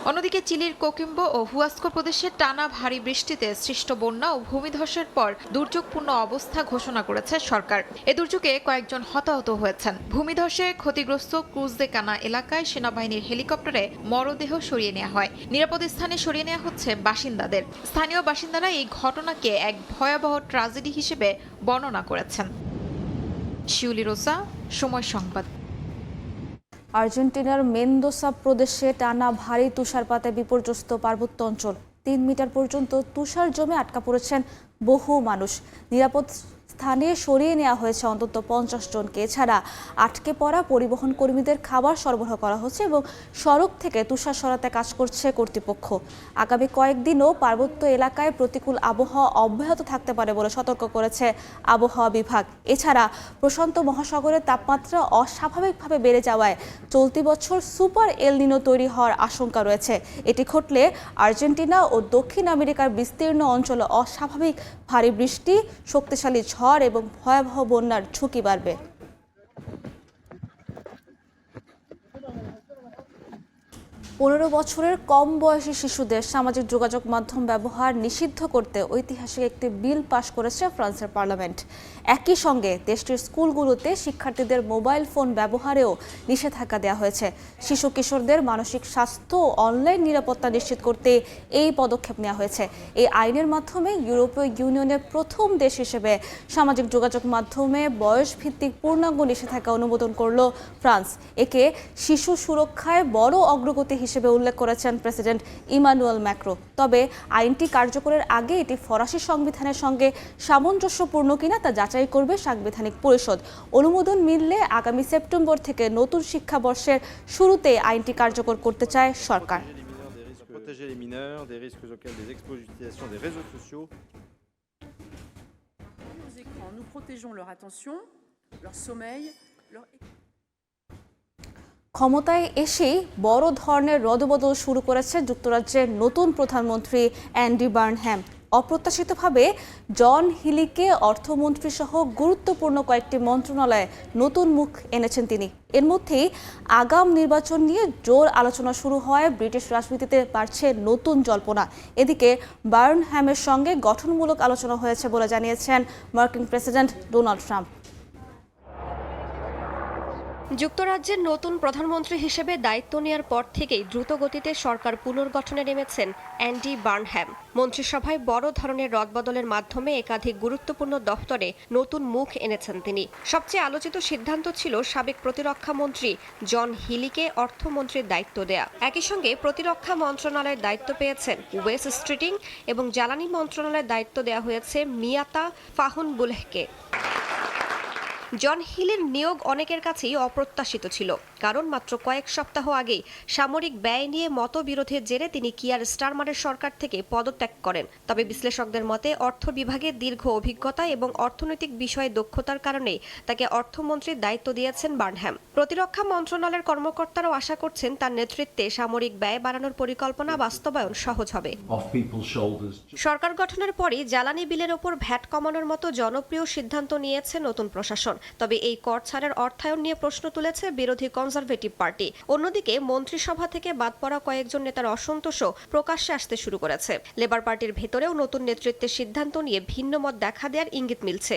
অন্যদিকে চিলির কোকিম্বো ও হুয়াস্কো প্রদেশে টানা ভারী বৃষ্টিতে সৃষ্ট বন্যা ও ভূমিধসের পর দুর্যোগপূর্ণ অবস্থা ঘোষণা করেছে সরকার। এ দুর্যোগে কয়েকজন হতাহত হয়েছেন। ভূমিধসে ক্ষতিগ্রস্ত ক্রুজদেকানা এলাকায় সেনাবাহিনীর হেলিকপ্টারে মরদেহ সরিয়ে নেওয়া হয়। নিরাপদ স্থানে সরিয়ে নেওয়া হচ্ছে বাসিন্দাদের। স্থানীয় বাসিন্দারা এই ঘটনাকে এক ভয়াবহ ট্র্যাজেডি হিসেবে বর্ণনা করেছেন। শিউলি রোসা, সময় সংবাদ। আর্জেন্টিনার মেন্দোসা প্রদেশে টানা ভারী তুষারপাতে বিপর্যস্ত পার্বত্য অঞ্চল। 3 মিটার পর্যন্ত তুষার জমে আটকা পড়েছেন বহু মানুষ। নিরাপদ স্থানে সরিয়ে নেওয়া হয়েছে অন্তত 50 জনকে। এছাড়া আটকে পড়া পরিবহন কর্মীদের খাবার সরবরাহ করা হচ্ছে এবং সড়ক থেকে তুষার সরাতে কাজ করছে কর্তৃপক্ষ। আগামী কয়েকদিনও পার্বত্য এলাকায় প্রতিকূল আবহাওয়া অব্যাহত থাকতে পারে বলে সতর্ক করেছে আবহাওয়া বিভাগ। এছাড়া প্রশান্ত মহাসাগরের তাপমাত্রা অস্বাভাবিকভাবে বেড়ে যাওয়ায় চলতি বছর সুপার এল নিনো তৈরি হওয়ার আশঙ্কা রয়েছে। এটি ঘটলে আর্জেন্টিনা ও দক্ষিণ আমেরিকার বিস্তীর্ণ অঞ্চলে অস্বাভাবিক ভারী বৃষ্টি, শক্তিশালী ঝড় এবং ভয়াবহ বন্যার ঝুঁকি বাড়বে। 15 বছরের কম বয়সী শিশুদের সামাজিক যোগাযোগ মাধ্যম ব্যবহার নিষিদ্ধ করতে ঐতিহাসিক একটি বিল পাশ করেছে ফ্রান্সের পার্লামেন্ট। একই সঙ্গে দেশটির স্কুলগুলোতে শিক্ষার্থীদের মোবাইল ফোন ব্যবহারেও নিষেধাজ্ঞা দেওয়া হয়েছে। শিশু কিশোরদের মানসিক স্বাস্থ্য ও অনলাইন নিরাপত্তা নিশ্চিত করতে এই পদক্ষেপ নেওয়া হয়েছে। এই আইনের মাধ্যমে ইউরোপীয় ইউনিয়নের প্রথম দেশ হিসেবে সামাজিক যোগাযোগ মাধ্যমে বয়সভিত্তিক পূর্ণাঙ্গ নিষেধাজ্ঞা অনুমোদন করল ফ্রান্স। একে শিশু সুরক্ষায় বড় অগ্রগতি হিসেবে উল্লেখ করেছেন প্রেসিডেন্ট ইমানুয়েল ম্যাক্রো। তবে আইনটি কার্যকরের আগে এটি ফরাসি সংবিধানের সঙ্গে সামঞ্জস্যপূর্ণ কিনা তা যাচাই করবে সাংবিধানিক পরিষদ। অনুমোদন মিললে আগামী সেপ্টেম্বর থেকে নতুন শিক্ষাবর্ষের শুরুতে আইনটি কার্যকর করতে চায় সরকার। ক্ষমতায় এসেই বড় ধরনের রদবদল শুরু করেছে যুক্তরাজ্যের নতুন প্রধানমন্ত্রী অ্যান্ডি বার্নহ্যাম। অপ্রত্যাশিতভাবে জন হিলিকে অর্থমন্ত্রী সহ গুরুত্বপূর্ণ কয়েকটি মন্ত্রণালয়ে নতুন মুখ এনেছেন তিনি। এর মধ্যেই আগাম নির্বাচন নিয়ে জোর আলোচনা শুরু হয়। ব্রিটিশ রাজনীতিতে বাড়ছে নতুন জল্পনা। এদিকে বার্নহ্যামের সঙ্গে গঠনমূলক আলোচনা হয়েছে বলে জানিয়েছেন মার্কিন প্রেসিডেন্ট ডোনাল্ড ট্রাম্প। যুক্তরাজ্যের নতুন প্রধানমন্ত্রী হিসেবে দায়িত্ব নেওয়ার পর থেকেই দ্রুতগতিতে সরকার পুনর্গঠনে নেমেছেন অ্যান্ডি বার্নহ্যাম। মন্ত্রিসভায় বড় ধরনের রদবদলের মাধ্যমে একাধিক গুরুত্বপূর্ণ দফতরে নতুন মুখ এনেছেন তিনি। সবচেয়ে আলোচিত সিদ্ধান্ত ছিল সাবেক প্রতিরক্ষা মন্ত্রী জন হিলিকে অর্থমন্ত্রীর দায়িত্ব দেয়া। একই সঙ্গে প্রতিরক্ষা মন্ত্রণালয়ের দায়িত্ব পেয়েছেন ওয়েস্ট স্ট্রিটিং এবং জ্বালানি মন্ত্রণালয়ের দায়িত্ব দেওয়া হয়েছে মিয়াতা ফাহুনবুলহকে। জন হিলের নিয়োগ অনেকের কাছেই অপ্রত্যাশিত ছিল, কারণ মাত্র কয়েক সপ্তাহ আগেই সামরিক ব্যয় নিয়ে মতবিরোধের জেরে তিনি কিয়ার স্টারমারের সরকার থেকে পদত্যাগ করেন। তবে বিশ্লেষকদের মতে অর্থ বিভাগে দীর্ঘ অভিজ্ঞতা এবং অর্থনৈতিক বিষয়ে দক্ষতার কারণে তাকে অর্থমন্ত্রীর দায়িত্ব দিয়েছেন বার্নহ্যাম। প্রতিরক্ষা মন্ত্রণালয়ের কর্মকর্তারাও আশা করছেন তার নেতৃত্বে সামরিক ব্যয় বাড়ানোর পরিকল্পনা বাস্তবায়ন সহজ হবে। সরকার গঠনের পরই জ্বালানি বিলের ওপর ভ্যাট কমানোর মতো জনপ্রিয় সিদ্ধান্ত নিয়েছে নতুন প্রশাসন। তবে এই কর ছাড়ের অর্থায়ন নিয়ে প্রশ্ন তুলেছে বিরোধী কনজারভেটিভ পার্টি। অন্যদিকে মন্ত্রিসভা থেকে বাদ পড়া কয়েকজন নেতার অসন্তোষও প্রকাশ্যে আসতে শুরু করেছে। লেবার পার্টির ভেতরেও নতুন নেতৃত্বের সিদ্ধান্ত নিয়ে ভিন্ন মত দেখা দেওয়ার ইঙ্গিত মিলছে।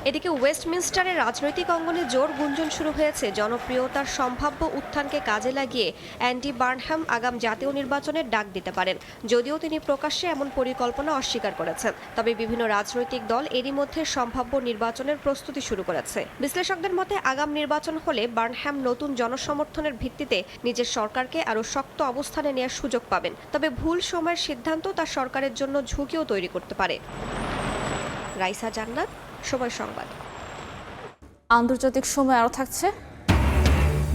এদিকে ওয়েস্টমিনস্টারের রাজনৈতিক অঙ্গনে জোর গুঞ্জন শুরু হয়েছে জনপ্রিয়তার সম্ভাব্য উত্থানকে কাজে লাগিয়ে অ্যান্ডি বার্নহ্যাম আগাম জাতীয় নির্বাচনের ডাক দিতে পারেন, যদিও তিনি প্রকাশ্যে এমন পরিকল্পনা অস্বীকার করেছেন। তবে বিভিন্ন রাজনৈতিক দল এরই মধ্যে সম্ভাব্য নির্বাচনের প্রস্তুতি শুরু করেছে। বিশ্লেষকদের মতে আগাম নির্বাচন হলে বার্নহ্যাম নতুন জনসমর্থনের ভিত্তিতে নিজের সরকারকে আরও শক্ত অবস্থানে নেওয়ার সুযোগ পাবেন। তবে ভুল সময়ের সিদ্ধান্ত তার সরকারের জন্য ঝুঁকিও তৈরি করতে পারে। রাইসা জান্নাত, সময় সংবাদ। আন্তর্জাতিক সময় আরও থাকছে।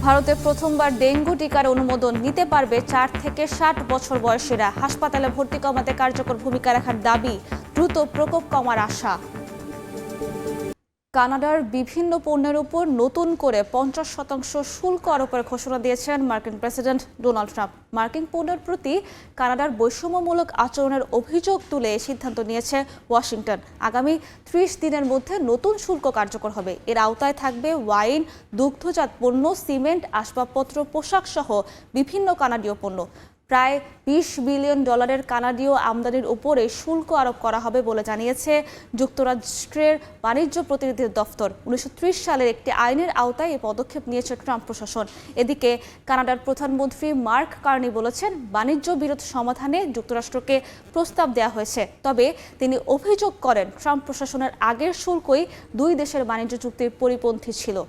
ভারতে প্রথমবার ডেঙ্গু টিকার অনুমোদন নিতে পারবে 4 থেকে 60 বছর বয়সীরা। হাসপাতালে ভর্তি কমাতে কার্যকর ভূমিকা রাখার দাবি, দ্রুত প্রকোপ কমার আশা। কানাডার বিভিন্ন পণ্যের উপর নতুন করে 50% শুল্ক আরোপের ঘোষণা দিয়েছেন মার্কিন প্রেসিডেন্ট ডোনাল্ড ট্রাম্প। মার্কিন পণ্যের প্রতি কানাডার বৈষম্যমূলক আচরণের অভিযোগ তুলে সিদ্ধান্ত নিয়েছে ওয়াশিংটন। আগামী 30 দিনের মধ্যে নতুন শুল্ক কার্যকর হবে। এর আওতায় থাকবে ওয়াইন, দুগ্ধজাত পণ্য, সিমেন্ট, আসবাবপত্র, পোশাক সহ বিভিন্ন কানাডীয় পণ্য। প্রায় $20 বিলিয়ন কানাডীয় আমদানির উপরে শুল্ক আরোপ করা হবে বলে জানিয়েছে যুক্তরাষ্ট্রের বাণিজ্য প্রতিনিধি দফতর। 1930 সালের একটি আইনের আওতায় এই পদক্ষেপ নিয়েছে ট্রাম্প প্রশাসন। এদিকে কানাডার প্রধানমন্ত্রী মার্ক কার্নি বলেছেন, বাণিজ্য বিরোধ সমাধানে যুক্তরাষ্ট্রকে প্রস্তাব দেওয়া হয়েছে। তবে তিনি অভিযোগ করেন, ট্রাম্প প্রশাসনের আগের শুল্কই দুই দেশের বাণিজ্য চুক্তির পরিপন্থী ছিল।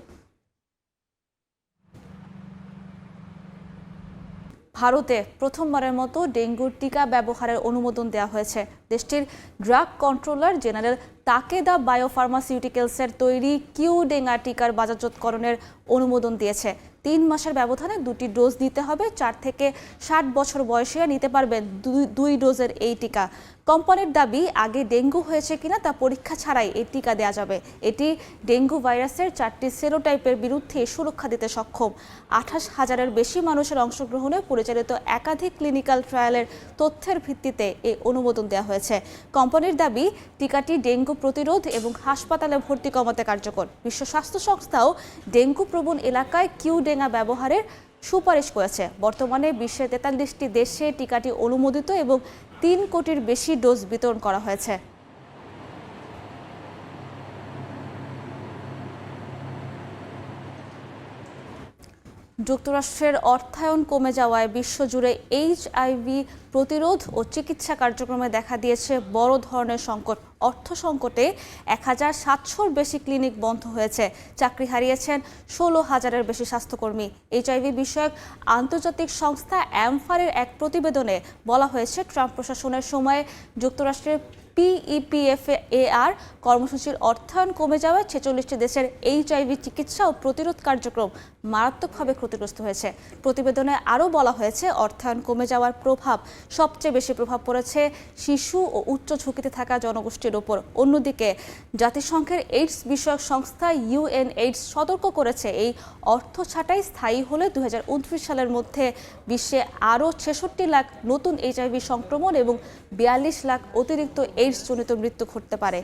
ভারতে প্রথমবারের মতো ডেঙ্গুর টিকা ব্যবহারের অনুমোদন দেওয়া হয়েছে। দেশটির ড্রাগ কন্ট্রোলার জেনারেল তাকেদা বায়োফার্মাসিউটিক্যালসের তৈরি কিউডেঙ্গা টিকার বাজারজাতকরণের অনুমোদন দিয়েছে। 3 মাসের ব্যবধানে 2টি ডোজ দিতে হবে। 4 থেকে 60 বছর বয়সীরা নিতে পারবেন 2 ডোজের এই টিকা। কোম্পানির দাবি, আগে ডেঙ্গু হয়েছে কিনা তা পরীক্ষা ছাড়াই এই টিকা দেওয়া যাবে। এটি ডেঙ্গু ভাইরাসের 4টি সেরোটাইপের বিরুদ্ধে সুরক্ষা দিতে সক্ষম। 28,000-এর বেশি মানুষের অংশগ্রহণে পরিচালিত একাধিক ক্লিনিক্যাল ট্রায়ালের তথ্যের ভিত্তিতে এই অনুমোদন দেওয়া হয়েছে। কোম্পানির দাবি, টিকাটি ডেঙ্গু প্রতিরোধ এবং হাসপাতালে ভর্তি কমাতে কার্যকর। বিশ্ব স্বাস্থ্য সংস্থাও ডেঙ্গু প্রবণ এলাকায় কিউডেঙ্গা ব্যবহারের সুপারিশ করেছে। বর্তমানে বিশ্বের 43টি দেশে টিকাটি অনুমোদিত এবং 3 কোটির বেশি ডোজ বিতরণ করা হয়েছে। যুক্তরাষ্ট্রের অর্থায়ন কমে যাওয়ায় বিশ্বজুড়ে এইচআইভি প্রতিরোধ ও চিকিৎসা কার্যক্রমে দেখা দিয়েছে বড় ধরনের সংকট। অর্থ সংকটে 1700-র বেশি ক্লিনিক বন্ধ হয়েছে। চাকরি হারিয়েছেন 16,000-এর বেশি স্বাস্থ্যকর্মী। এইচআইভি বিষয়ক আন্তর্জাতিক সংস্থা অ্যামফারের এক প্রতিবেদনে বলা হয়েছে, ট্রাম্প প্রশাসনের সময়ে যুক্তরাষ্ট্রের PEPFAR কর্মসূচির অর্থায়ন কমে যাওয়ায় 46টি দেশের এইচআইভি চিকিৎসা ও প্রতিরোধ কার্যক্রম মারাত্মকভাবে ক্ষতিগ্রস্ত হয়েছে। প্রতিবেদনে আরও বলা হয়েছে, অর্থায়ন কমে যাওয়ার প্রভাব সবচেয়ে বেশি প্রভাব পড়েছে শিশু ও উচ্চ ঝুঁকিতে থাকা জনগোষ্ঠীর ওপর। অন্যদিকে জাতিসংঘের এইডস বিষয়ক সংস্থা UNAIDS সতর্ক করেছে, এই অর্থ ছাঁটাই স্থায়ী হলে 2029 সালের মধ্যে বিশ্বে আরও 66 লাখ নতুন এইচআইভি সংক্রমণ এবং 42 লাখ অতিরিক্ত এইডসজনিত মৃত্যু ঘটতে পারে।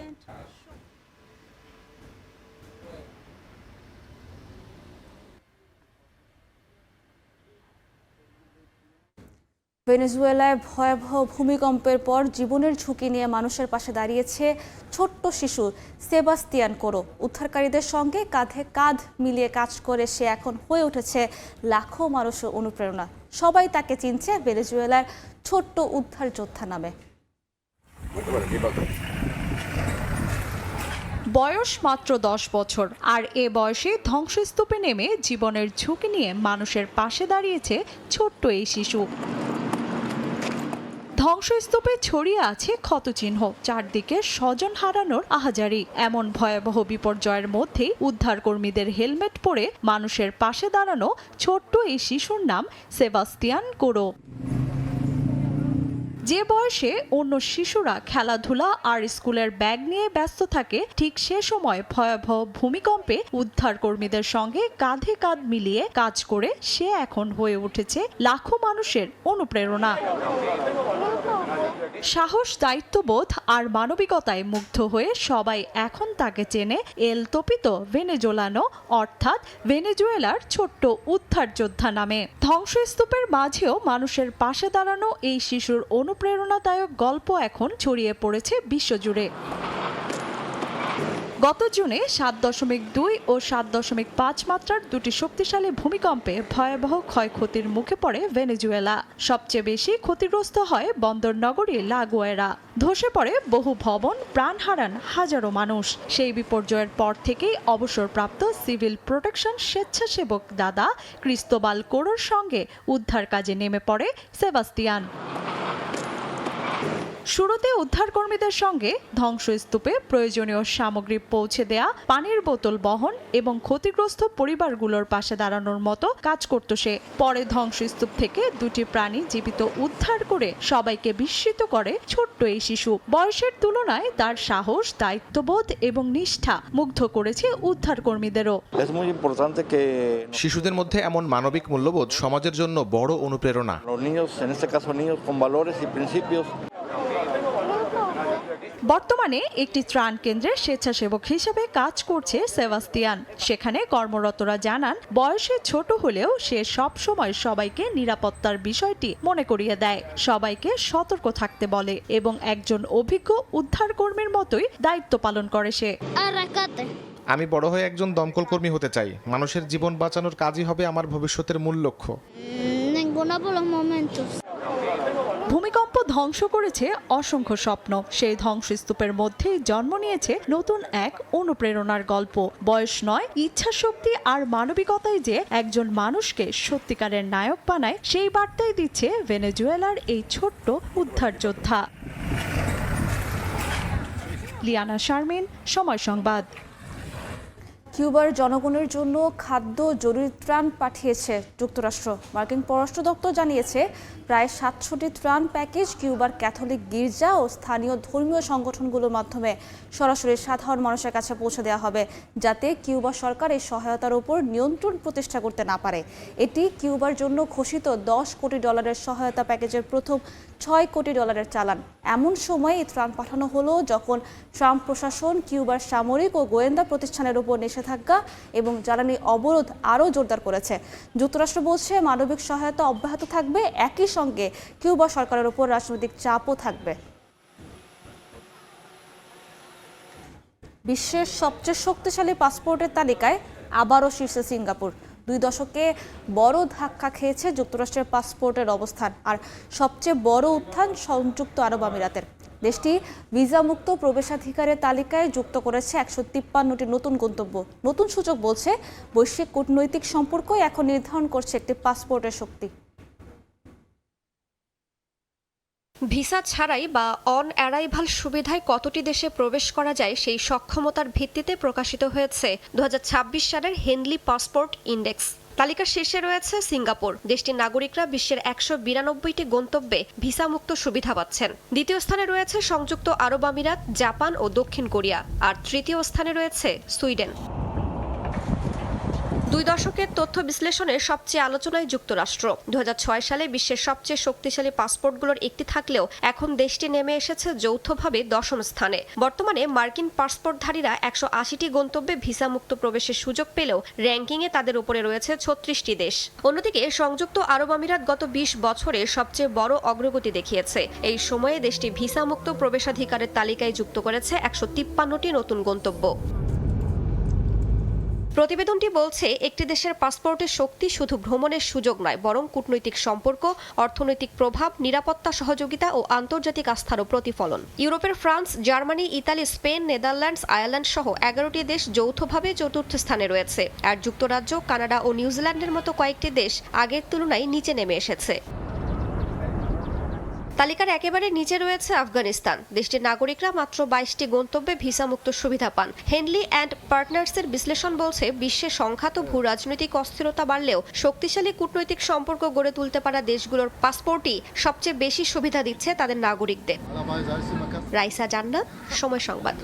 ভেনেজুয়েলায় ভয়াবহ ভূমিকম্পের পর জীবনের ঝুঁকি নিয়ে মানুষের পাশে দাঁড়িয়েছে ছোট্ট শিশু সেবাস্তিয়ান কোরো। উদ্ধারকারীদের সঙ্গে কাঁধে কাঁধ মিলিয়ে কাজ করে সে এখন হয়ে উঠেছে লাখো মানুষের অনুপ্রেরণা। সবাই তাকে চিনছে ভেনেজুয়েলার ছোট্ট উদ্ধার যোদ্ধা নামে। বয়স মাত্র 10 বছর, আর এ বয়সে ধ্বংসস্তূপে নেমে জীবনের ঝুঁকি নিয়ে মানুষের পাশে দাঁড়িয়েছে ছোট্ট এই শিশু। ধ্বংসস্তূপে ছড়িয়ে আছে ক্ষতচিহ্ন, চারদিকে স্বজন হারানোর আহাজারি। এমন ভয়াবহ বিপর্যয়ের মধ্যে উদ্ধারকর্মীদের হেলমেট পরে মানুষের পাশে দাঁড়ানো ছোট্ট এই শিশুর নাম সেবাস্তিয়ান কোরো। যে বয়সে অন্য শিশুরা খেলাধুলা আর স্কুলের ব্যাগ নিয়ে ব্যস্ত থাকে, ঠিক সে সময় ভয়াবহ ভূমিকম্পে উদ্ধারকর্মীদের সঙ্গে কাঁধে কাঁধ মিলিয়ে কাজ করে সে এখন হয়ে উঠেছে লাখো মানুষের অনুপ্রেরণা। সাহস, দায়িত্ববোধ আর মানবিকতায় মুগ্ধ হয়ে সবাই এখন তাকে চেনে এল তোপিতো ভেনেজোলানো, অর্থাৎ ভেনেজুয়েলার ছোট্ট উদ্ধার যোদ্ধা নামে। ধ্বংসস্তূপের মাঝেও মানুষের পাশে দাঁড়ানো এই শিশুর অনুপ্রেরণাদায়ক গল্প এখন ছড়িয়ে পড়েছে বিশ্বজুড়ে। গত জুনে 7.2 ও 7.5 মাত্রার দুটি শক্তিশালী ভূমিকম্পে ভয়াবহ ক্ষয়ক্ষতির মুখে পড়ে ভেনেজুয়েলা। সবচেয়ে বেশি ক্ষতিগ্রস্ত হয় বন্দর নগরী লা গুয়েরা। ধসে পড়ে বহু ভবন, প্রাণ হারান হাজারো মানুষ। সেই বিপর্যয়ের পর থেকেই অবসরপ্রাপ্ত সিভিল প্রোটেকশন স্বেচ্ছাসেবক দাদা ক্রিস্টোবাল কোরোর সঙ্গে উদ্ধার কাজে নেমে পড়ে সেবাস্তিয়ান। শুরুতে উদ্ধারকর্মীদের সঙ্গে ধ্বংসস্তূপে প্রয়োজনীয় সামগ্রী পৌঁছে দেয়া, পানির বোতল বহন এবং ক্ষতিগ্রস্ত পরিবারগুলোর পাশে দাঁড়ানোর মতো কাজ করত সে। পরে ধ্বংসস্তূপ থেকে দুটি প্রাণী জীবিত উদ্ধার করে সবাইকে বিস্মিত করে ছোট্ট এই শিশু। বয়সের তুলনায় তার সাহস, দায়িত্ববোধ এবং নিষ্ঠা মুগ্ধ করেছে উদ্ধারকর্মীদেরও। শিশুদের মধ্যে এমন মানবিক মূল্যবোধ সমাজের জন্য বড় অনুপ্রেরণা। বর্তমানে একটি ত্রাণ কেন্দ্রে স্বেচ্ছাসেবক হিসেবে কাজ করছে সেবাস্তিয়ান। সেখানে কর্মরতরা জানান, বয়সে ছোট হলেও সে সব সময় সবাইকে নিরাপত্তার বিষয়টি মনে করিয়ে দেয়, সবাইকে সতর্ক থাকতে বলে এবং একজন অভিজ্ঞ উদ্ধারকর্মীর মতোই দায়িত্ব পালন করে সে। আমি বড় হয়ে একজন দমকল কর্মী হতে চাই। মানুষের জীবন বাঁচানোর কাজই হবে আমার ভবিষ্যতের মূল লক্ষ্য। ভূমিকম্প ধ্বংস করেছে অসংখ্য স্বপ্ন। সেই ধ্বংসস্তূপের মধ্যেই জন্ম নিয়েছে নতুন এক অনুপ্রেরণার গল্প। বয়স নয়, ইচ্ছাশক্তি আর মানবিকতাই যে একজন মানুষকে সত্যিকারের নায়ক বানায়, সেই বার্তাই দিচ্ছে ভেনেজুয়েলার এই ছোট্ট উদ্ধার যোদ্ধা। লিয়ানা শারমিন, সময় সংবাদ। কিউবার জনগণের জন্য খাদ্য জরুরি ত্রাণ পাঠিয়েছে যুক্তরাষ্ট্র। মার্কিন পররাষ্ট্র দপ্তর জানিয়েছে, প্রায় 700টি ত্রাণ প্যাকেজ কিউবার ক্যাথলিক গির্জা ও স্থানীয় ধর্মীয় সংগঠনগুলোর মাধ্যমে সরাসরি সাধারণ মানুষের কাছে পৌঁছে দেওয়া হবে, যাতে কিউবা সরকার এই সহায়তার উপর নিয়ন্ত্রণ প্রতিষ্ঠা করতে না পারে। এটি কিউবার জন্য ঘোষিত $10 কোটি সহায়তা প্যাকেজের প্রথম $6 কোটি চালান। এমন সময় এই ত্রাণ পাঠানো হলো যখন ট্রাম্প প্রশাসন কিউবার সামরিক ও গোয়েন্দা প্রতিষ্ঠানের উপর নিষেধাজ্ঞা এবং জ্বালানি অবরোধ আরও জোরদার করেছে। যুক্তরাষ্ট্র বলছে, মানবিক সহায়তা অব্যাহত থাকবে, একই সঙ্গে কিউবা সরকারের উপর রাজনৈতিক চাপও থাকবে। বিশ্বের সবচেয়ে শক্তিশালী পাসপোর্টের তালিকায় আবারও শীর্ষে সিঙ্গাপুর। 2 দশকে বড় ধাক্কা খেয়েছে যুক্তরাষ্ট্রের পাসপোর্টের অবস্থান, আর সবচেয়ে বড় উত্থান সংযুক্ত আরব আমিরাতের। দেশটি ভিসামুক্ত প্রবেশাধিকারের তালিকায় যুক্ত করেছে 153টি নতুন গন্তব্য। নতুন সূচক বলছে, বৈশ্বিক কূটনৈতিক সম্পর্কই এখন নির্ধারণ করছে একটি পাসপোর্টের শক্তি। ভিসা ছাড়াই বা অন অ্যারাইভাল সুবিধায় কতটি দেশে প্রবেশ করা যায় সেই সক্ষমতার ভিত্তিতে প্রকাশিত হয়েছে 2026 সালের হেনলি পাসপোর্ট ইন্ডেক্স। তালিকার শীর্ষে রয়েছে সিঙ্গাপুর। দেশটির নাগরিকরা বিশ্বের 192টি গন্তব্যে ভিসামুক্ত সুবিধা পাচ্ছেন। দ্বিতীয় স্থানে রয়েছে সংযুক্ত আরব আমিরাত, জাপান ও দক্ষিণ কোরিয়া, আর তৃতীয় স্থানে রয়েছে সুইডেন। 2 দশকের তথ্য বিশ্লেষণের সবচেয়ে আলোচনায় যুক্তরাষ্ট্র। 2006 সালে বিশ্বের সবচেয়ে শক্তিশালী পাসপোর্টগুলোর একটি থাকলেও এখন দেশটি নেমে এসেছে যৌথভাবে 10ম স্থানে। বর্তমানে মার্কিন পাসপোর্টধারীরা 180টি গন্তব্যে ভিসামুক্ত প্রবেশের সুযোগ পেলেও র্যাঙ্কিংয়ে তাদের উপরে রয়েছে 36টি দেশ। অন্যদিকে সংযুক্ত আরব আমিরাত গত 20 বছরে সবচেয়ে বড় অগ্রগতি দেখিয়েছে। এই সময়ে দেশটি ভিসামুক্ত প্রবেশাধিকারের তালিকায় যুক্ত করেছে 153টি নতুন গন্তব্য। প্রতিবেদনটি বলছে, একটি দেশের পাসপোর্টের শক্তি শুধু ভ্রমণের সুযোগ নয়, বরং কূটনৈতিক সম্পর্ক, অর্থনৈতিক প্রভাব, নিরাপত্তা সহযোগিতা ও আন্তর্জাতিক আস্থারও প্রতিফলন। ইউরোপের France, Germany, Italy, Spain, Netherlands, Ireland সহ 11টি দেশ যৌথভাবে চতুর্থ স্থানে রয়েছে, আর যুক্তরাজ্য, কানাডা ও নিউজিল্যান্ডের মতো কয়েকটি দেশ আগের তুলনায় নিচে নেমে এসেছে। তালিকার একেবারে নিচে রয়েছে আফগানিস্তান। দেশটির নাগরিকরা মাত্র 22টি গন্তব্যে ভিসামুক্ত সুবিধা পান। হেনলি অ্যান্ড পার্টনার্সের বিশ্লেষণ বলছে, বিশ্বে সংঘাত ও ভূ রাজনৈতিক অস্থিরতা বাড়লেও শক্তিশালী কূটনৈতিক সম্পর্ক গড়ে তুলতে পারা দেশগুলোর পাসপোর্টই সবচেয়ে বেশি সুবিধা দিচ্ছে তাদের নাগরিকদের। রাইসা জান্নাত, সময় সংবাদ।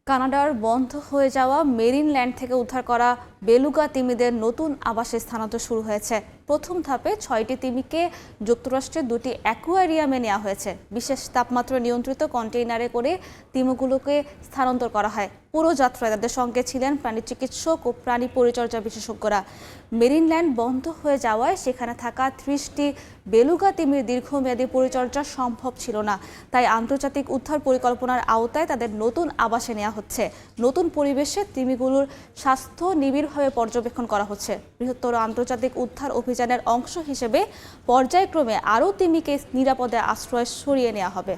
কানাডার বন্ধ হয়ে যাওয়া মেরিন ল্যান্ড থেকে উদ্ধার করা বেলুগা তিমিদের নতুন আবাসে স্থানান্তর শুরু হয়েছে। প্রথম ধাপে 6টি তিমিকে যুক্তরাষ্ট্রের 2টি অ্যাকুয়ারিয়ামে নেওয়া হয়েছে। বিশেষ তাপমাত্রা নিয়ন্ত্রিত কন্টেইনারে করে তিমিগুলোকে স্থানান্তর করা হয়। পুরো যাত্রায় তাদের সঙ্গে ছিলেন প্রাণী চিকিৎসক ও প্রাণী পরিচর্যা বিশেষজ্ঞরা। মেরিন ল্যান্ড বন্ধ হয়ে যাওয়ায় সেখানে থাকা 30টি বেলুগা তিমির দীর্ঘমেয়াদী পরিচর্যা সম্ভব ছিল না। তাই আন্তর্জাতিক উদ্ধার পরিকল্পনার আওতায় তাদের নতুন আবাসে নেওয়া হচ্ছে। নতুন পরিবেশে তিমিগুলোর স্বাস্থ্য নিবিড়ভাবে পর্যবেক্ষণ করা হচ্ছে। বৃহত্তর আন্তর্জাতিক উদ্ধার অভিযানের অংশ হিসেবে পর্যায়ক্রমে আরও তিমিকে নিরাপদে আশ্রয় সরিয়ে নেওয়া হবে।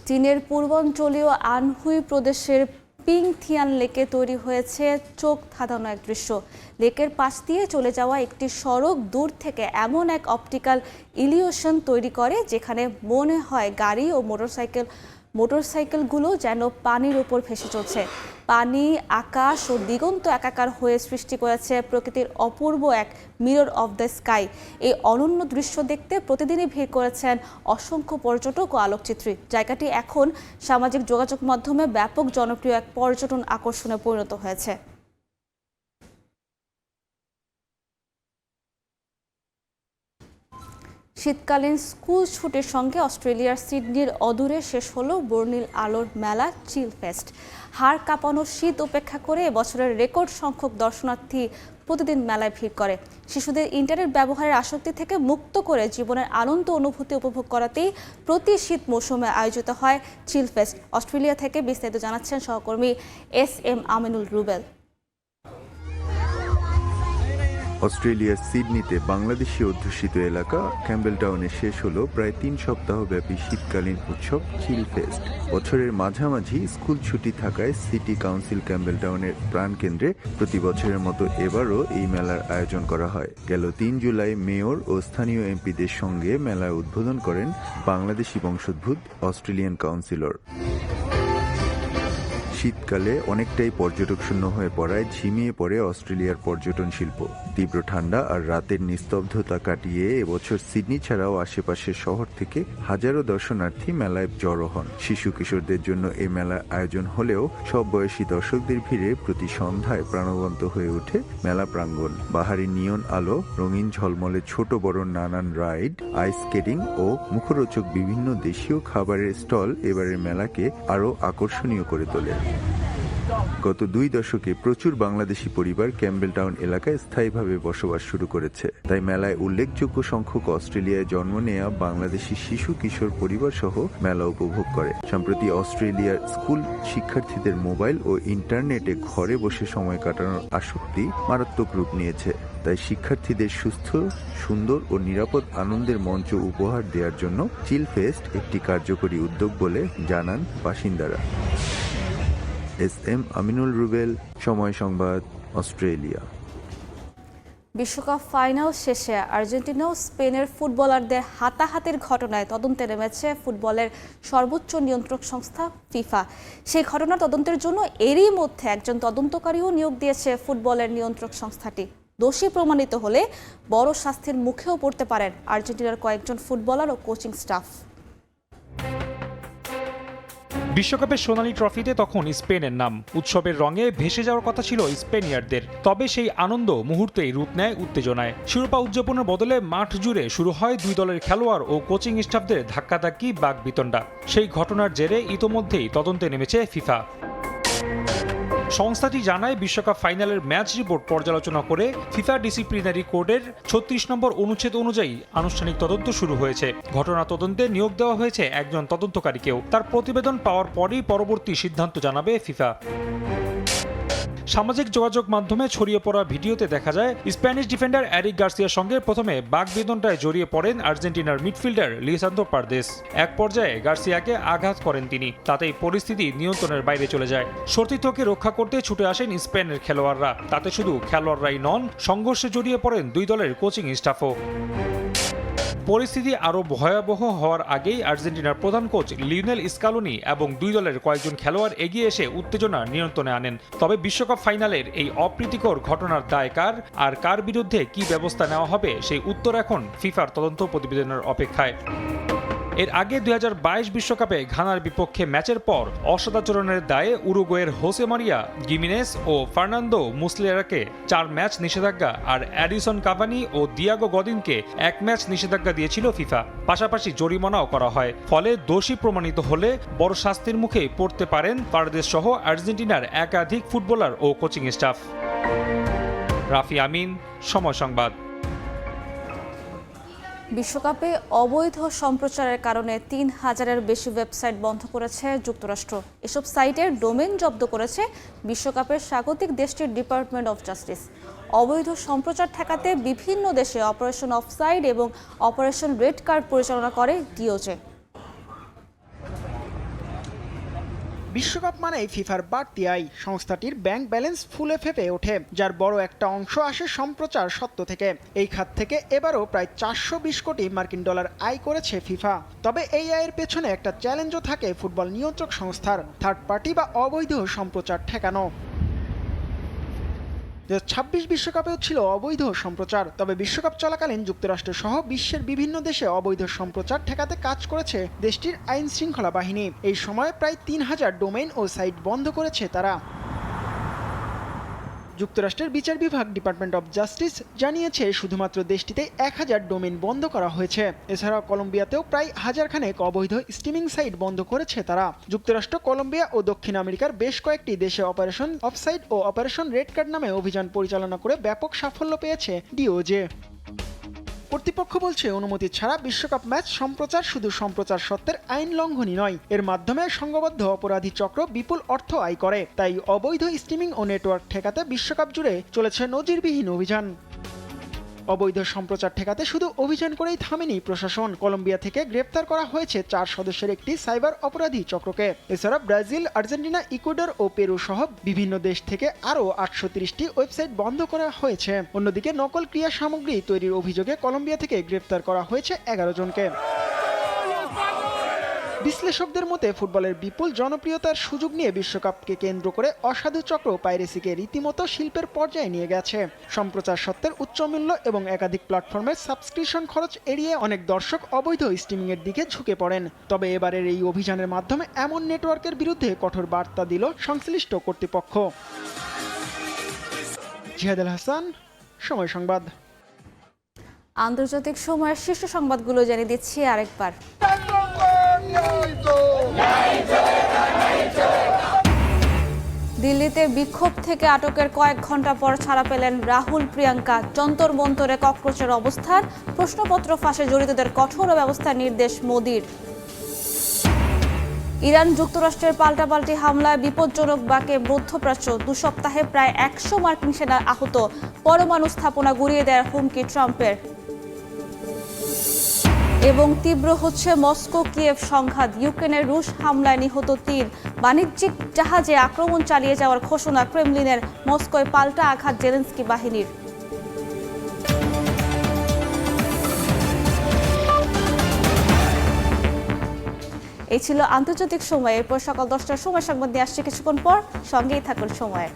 চীনের পূর্বাঞ্চলীয় আনহুই প্রদেশের পিংথিয়ান লেকে তৈরি হয়েছে চোখ ধাঁধানো এক দৃশ্য। লেকের পাশ দিয়ে চলে যাওয়া একটি সড়ক দূর থেকে এমন এক অপটিক্যাল ইলিউশন তৈরি করে যেখানে মনে হয় গাড়ি ও মোটরসাইকেলগুলো যেন পানির উপর ভেসে চলছে। পানি, আকাশ ও দিগন্ত একাকার হয়ে সৃষ্টি করেছে প্রকৃতির অপূর্ব এক মিরর অফ দ্য স্কাই। এই অনন্য দৃশ্য দেখতে প্রতিদিনই ভিড় করেছেন অসংখ্য পর্যটক ও আলোকচিত্রী। জায়গাটি এখন সামাজিক যোগাযোগ মাধ্যমে ব্যাপক জনপ্রিয় এক পর্যটন আকর্ষণে পরিণত হয়েছে। শীতকালীন স্কুল ছুটির সঙ্গে অস্ট্রেলিয়ার সিডনির অদূরে শেষ হলো বর্ণিল আলোর মেলা চিল ফেস্ট। হাড় কাঁপানো শীত উপেক্ষা করে এবছরের রেকর্ড সংখ্যক দর্শনার্থী প্রতিদিন মেলায় ভিড় করে। শিশুদের ইন্টারনেট ব্যবহারের আসক্তি থেকে মুক্ত করে জীবনের আনন্দ অনুভূতি উপভোগ করাতেই প্রতি শীত মৌসুমে আয়োজিত হয় চিল ফেস্ট। অস্ট্রেলিয়া থেকে বিস্তারিত জানাচ্ছেন সহকর্মী SM আমিনুল রুবেল। অস্ট্রেলিয়ার সিডনিতে বাংলাদেশি অধ্যুষিত এলাকা ক্যাম্বেলটাউনে শেষ হলো প্রায় 3 সপ্তাহব্যাপী শীতকালীন উৎসব চিল ফেস্ট। বছরের মাঝামাঝি স্কুল ছুটি থাকায় সিটি কাউন্সিল ক্যাম্বেলটাউনের প্রাণকেন্দ্রে প্রতি বছরের মতো এবারও এই মেলার আয়োজন করা হয়। গেল 3 জুলাই মেয়র ও স্থানীয় এমপিদের সঙ্গে মেলার উদ্বোধন করেন বাংলাদেশি বংশোদ্ভূত অস্ট্রেলিয়ান কাউন্সিলর। শীতকালে অনেকটাই পর্যটক শূন্য হয়ে পড়ায় ঝিমিয়ে পড়ে অস্ট্রেলিয়ার পর্যটন শিল্প। তীব্র ঠান্ডা আর রাতের নিস্তব্ধতা কাটিয়ে এবছর সিডনি ছাড়াও আশেপাশের শহর থেকে হাজারো দর্শনার্থী মেলায় জড়ো হন। শিশু কিশোরদের জন্য এই মেলার আয়োজন হলেও সব বয়সী দর্শকদের ভিড়ে প্রতি সন্ধ্যায় প্রাণবন্ত হয়ে ওঠে মেলা প্রাঙ্গণ। বাহারি নিয়ন আলো, রঙিন ঝলমলে ছোট বড় নানান রাইড, আইস স্কেটিং ও মুখরোচক বিভিন্ন দেশীয় খাবারের স্টল এবারের মেলাকে আরও আকর্ষণীয় করে তোলে। গত 2 দশকে প্রচুর বাংলাদেশি পরিবার ক্যাম্বেলটাউন এলাকায় স্থায়ীভাবে বসবাস শুরু করেছে। তাই মেলায় উল্লেখযোগ্য সংখ্যক অস্ট্রেলিয়ায় জন্ম নেওয়া বাংলাদেশি শিশু কিশোর পরিবার সহ মেলা উপভোগ করে। সম্প্রতি অস্ট্রেলিয়ার স্কুল শিক্ষার্থীদের মোবাইল ও ইন্টারনেটে ঘরে বসে সময় কাটানোর আসক্তি মারাত্মক রূপ নিয়েছে। তাই শিক্ষার্থীদের সুস্থ, সুন্দর ও নিরাপদ আনন্দের মঞ্চ উপহার দেওয়ার জন্য চিল ফেস্ট একটি কার্যকরী উদ্যোগ বলে জানান বাসিন্দারা। SM আমিনুল রুবেল, সময় সংবাদ, অস্ট্রেলিয়া। বিশ্বকাপ ফাইনাল শেষে আর্জেন্টিনা ও স্পেনের ফুটবলারদের হাতাহাতির ঘটনায় তদন্তে নেমেছে ফুটবলের সর্বোচ্চ নিয়ন্ত্রক সংস্থা ফিফা। সেই ঘটনার তদন্তের জন্য এরই মধ্যে একজন তদন্তকারীও নিয়োগ দিয়েছে ফুটবলের নিয়ন্ত্রক সংস্থাটি। দোষী প্রমাণিত হলে বড় শাস্তির মুখেও পড়তে পারেন আর্জেন্টিনার কয়েকজন ফুটবলার ও কোচিং স্টাফ। বিশ্বকাপের সোনালী ট্রফিতে তখন স্পেনের নাম উৎসবের রঙে ভেসে যাওয়ার কথা ছিল স্পেনিয়ারদের। তবে সেই আনন্দ মুহূর্তেই রূপ নেয় উত্তেজনায়। শিরোপা উদযাপনের বদলে মাঠ জুড়ে শুরু হয় 2 দলের খেলোয়াড় ও কোচিং স্টাফদের ধাক্কাধাক্কি, বাকবিতণ্ডা। সেই ঘটনার জেরে ইতোমধ্যেই তদন্তে নেমেছে ফিফা। সংস্থাটি জানায়, বিশ্বকাপ ফাইনালের ম্যাচ রিপোর্ট পর্যালোচনা করে ফিফা ডিসিপ্লিনারি কোডের 36 নম্বর অনুচ্ছেদ অনুযায়ী আনুষ্ঠানিক তদন্ত শুরু হয়েছে। ঘটনা তদন্তে নিয়োগ দেওয়া হয়েছে একজন তদন্তকারীকেও। তার প্রতিবেদন পাওয়ার পরই পরবর্তী সিদ্ধান্ত জানাবে ফিফা। সামাজিক যোগাযোগ মাধ্যমে ছড়িয়ে পড়া ভিডিওতে দেখা যায় স্প্যানিশ ডিফেন্ডার এরিক গার্সিয়ার সঙ্গে প্রথমে বাকবিতণ্ডায় জড়িয়ে পড়েন আর্জেন্টিনার মিডফিল্ডার লিসান্দ্রো পারদেস। এক পর্যায়ে গার্সিয়াকে আঘাত করেন তিনি, তাতেই পরিস্থিতি নিয়ন্ত্রণের বাইরে চলে যায়। সতীর্থকে রক্ষা করতে ছুটে আসেন স্পেনের খেলোয়াড়রা। তাতে শুধু খেলোয়াড়রাই নন, সংঘর্ষে জড়িয়ে পড়েন দুই দলের কোচিং স্টাফও। পরিস্থিতি আরও ভয়াবহ হওয়ার আগেই আর্জেন্টিনার প্রধান কোচ লিওনেল স্কালোনি এবং দুই দলের কয়েকজন খেলোয়াড় এগিয়ে এসে উত্তেজনা নিয়ন্ত্রণে আনেন। তবে বিশ্বকাপ ফাইনালের এই অপ্রীতিকর ঘটনার দায় কার আর কার বিরুদ্ধে কি ব্যবস্থা নেওয়া হবে সেই উত্তর এখন ফিফার তদন্ত প্রতিবেদনের অপেক্ষায়। এর আগে 2022 বিশ্বকাপে ঘানার বিপক্ষে ম্যাচের পর অসদাচরণের দায়ে উরুগুয়ের হোসে মারিয়া গিমিনেস ও ফার্নান্দো মুসলেরাকে 4 ম্যাচ নিষেধাজ্ঞা আর এডিসন কাভানি ও দিয়াগো গদিনকে 1 ম্যাচ নিষেধাজ্ঞা দিয়েছিল ফিফা। পাশাপাশি জরিমানাও করা হয়। ফলে দোষী প্রমাণিত হলে বড় শাস্তির মুখে পড়তে পারেন পারদেস সহ আর্জেন্টিনার একাধিক ফুটবলার ও কোচিং স্টাফ। রাফি আমিন, সময় সংবাদ। বিশ্বকাপে অবৈধ সম্প্রচারের কারণে 3000-এর বেশি ওয়েবসাইট বন্ধ করেছে যুক্তরাষ্ট্র। এসব সাইটের ডোমেইন জব্দ করেছে বিশ্বকাপের স্বাগতিক দেশটির ডিপার্টমেন্ট অফ জাস্টিস। অবৈধ সম্প্রচার ঠেকাতে বিভিন্ন দেশে অপারেশন অফসাইড এবং অপারেশন রেড কার্ড পরিচালনা করে ডিওজে। বিশ্বকাপ মানেই ফিফার বাড়তি আয়। সংস্থাটির ব্যাংক ব্যালেন্স ফুলে ফেপে ওঠে, যার বড় একটা অংশ আসে সম্প্রচার সত্ত্ব থেকে। এই খাত থেকে এবারও প্রায় 420 কোটি মার্কিন ডলার আয় করেছে ফিফা। তবে এই আয়ের পেছনে একটা চ্যালেঞ্জও থাকে ফুটবল নিয়ন্ত্রক সংস্থার, থার্ড পার্টি বা অবৈধ সম্প্রচার ঠেকানো। 2026 বিশ্বকাপেও ছিল অবৈধ সম্প্রচার। তবে বিশ্বকাপ চলাকালীন যুক্তরাষ্ট্র সহ বিশ্বের বিভিন্ন দেশে অবৈধ সম্প্রচার ঠেকাতে কাজ করেছে দেশটির আইন শৃঙ্খলা বাহিনী। এই সময়ে প্রায় 3000 ডোমেইন ও সাইট বন্ধ করেছে তারা। যুক্তরাষ্ট্রের বিচার বিভাগ ডিপার্টমেন্ট অফ জাস্টিস জানিয়েছে শুধুমাত্র দেশটিতে 1000 ডোমেইন বন্ধ করা হয়েছে। এছাড়াও কলম্বিয়াতেও প্রায় 1000 খানেক অবৈধ স্ট্রিমিং সাইট বন্ধ করেছে তারা। যুক্তরাষ্ট্র, কলম্বিয়া ও দক্ষিণ আমেরিকার বেশ কয়েকটি দেশে অপারেশন অফসাইড ও অপারেশন রেড কার্ড নামে অভিযান পরিচালনা করে ব্যাপক সাফল্য পেয়েছে ডিওজে। কর্তৃপক্ষ বলছে অনুমতি ছাড়া বিশ্বকাপ ম্যাচ সম্প্রচার শুধু সম্প্রচার সত্ত্বের আইন লঙ্ঘনই নয়, এর মাধ্যমে সংঘবদ্ধ অপরাধী চক্র বিপুল অর্থ আয় করে। তাই অবৈধ স্ট্রিমিং ও নেটওয়ার্ক ঠেকাতে বিশ্বকাপ জুড়ে চলেছে নজিরবিহীন অভিযান। অবৈধ সম্প্রচার ঠেকাতে শুধু অভিযান করেই থামেনি প্রশাসন। কলম্বিয়া থেকে গ্রেপ্তার করা হয়েছে 4 সদস্যের একটি সাইবার অপরাধী চক্রকে। এছাড়া ব্রাজিল, আর্জেন্টিনা, ইকুয়েডর ও পেরু সহ বিভিন্ন দেশ থেকে আরও 830টি ওয়েবসাইট বন্ধ করা হয়েছে। অন্যদিকে নকল ক্রিয়া সামগ্রী তৈরির অভিযোগে কলম্বিয়া থেকে গ্রেপ্তার করা হয়েছে 11 জনকে। বিশ্লেষকদের মতে ফুটবলের বিপুল জনপ্রিয়তার সুযোগ নিয়ে বিশ্বকাপকে কেন্দ্র করে অসাধু চক্র পাইরেসিকে রীতিমতো শিল্পের পর্যায়ে নিয়ে গেছে। সম্প্রচার সত্ত্বের উচ্চ মূল্য এবং একাধিক প্ল্যাটফর্মের সাবস্ক্রিপশন খরচ এড়িয়ে অনেক দর্শক অবৈধ স্ট্রিমিংয়ের দিকে ঝুঁকে পড়েন। তবে এবারের এই অভিযানের মাধ্যমে এমন নেটওয়ার্কের বিরুদ্ধে কঠোর বার্তা দিল সংশ্লিষ্ট কর্তৃপক্ষ। জিহাদ আল হাসান, সময় সংবাদ। আন্তর্জাতিক সময়ের শীর্ষ সংবাদগুলো জানিয়ে দিচ্ছি আরেকবার। দিল্লিতে বিক্ষোভ থেকে আটকের কয়েক ঘন্টা পর ছাড়া পেলেন রাহুল প্রিয়াঙ্কা। যন্তর মন্তরে ককরোচের অবস্থান, প্রশ্নপত্র ফাঁসে জড়িতদের কঠোর ব্যবস্থার নির্দেশ মোদির। ইরান যুক্তরাষ্ট্রের পাল্টাপাল্টি হামলায় বিপজ্জনক বাঁকে মধ্যপ্রাচ্য। 2 সপ্তাহে প্রায় 100 মার্কিন সেনা আহত। পরমাণু স্থাপনা গুঁড়িয়ে দেওয়ার হুমকি ট্রাম্পের। এবং তীব্র হচ্ছে মস্কো কিয়েভ সংঘাত। ইউক্রেনের রুশ হামলায় নিহত 3। বাণিজ্যিক জাহাজে আক্রমণ চালিয়ে যাওয়ার ঘোষণা ক্রেমলিনের। মস্কোয় পাল্টা আঘাত জেলেনস্কি বাহিনীর। এই ছিল আন্তর্জাতিক সময়। এরপর সকাল 10টার সময় সংবাদ নিয়ে আসছে কিছুক্ষণ পর। সঙ্গেই থাকুন সময়।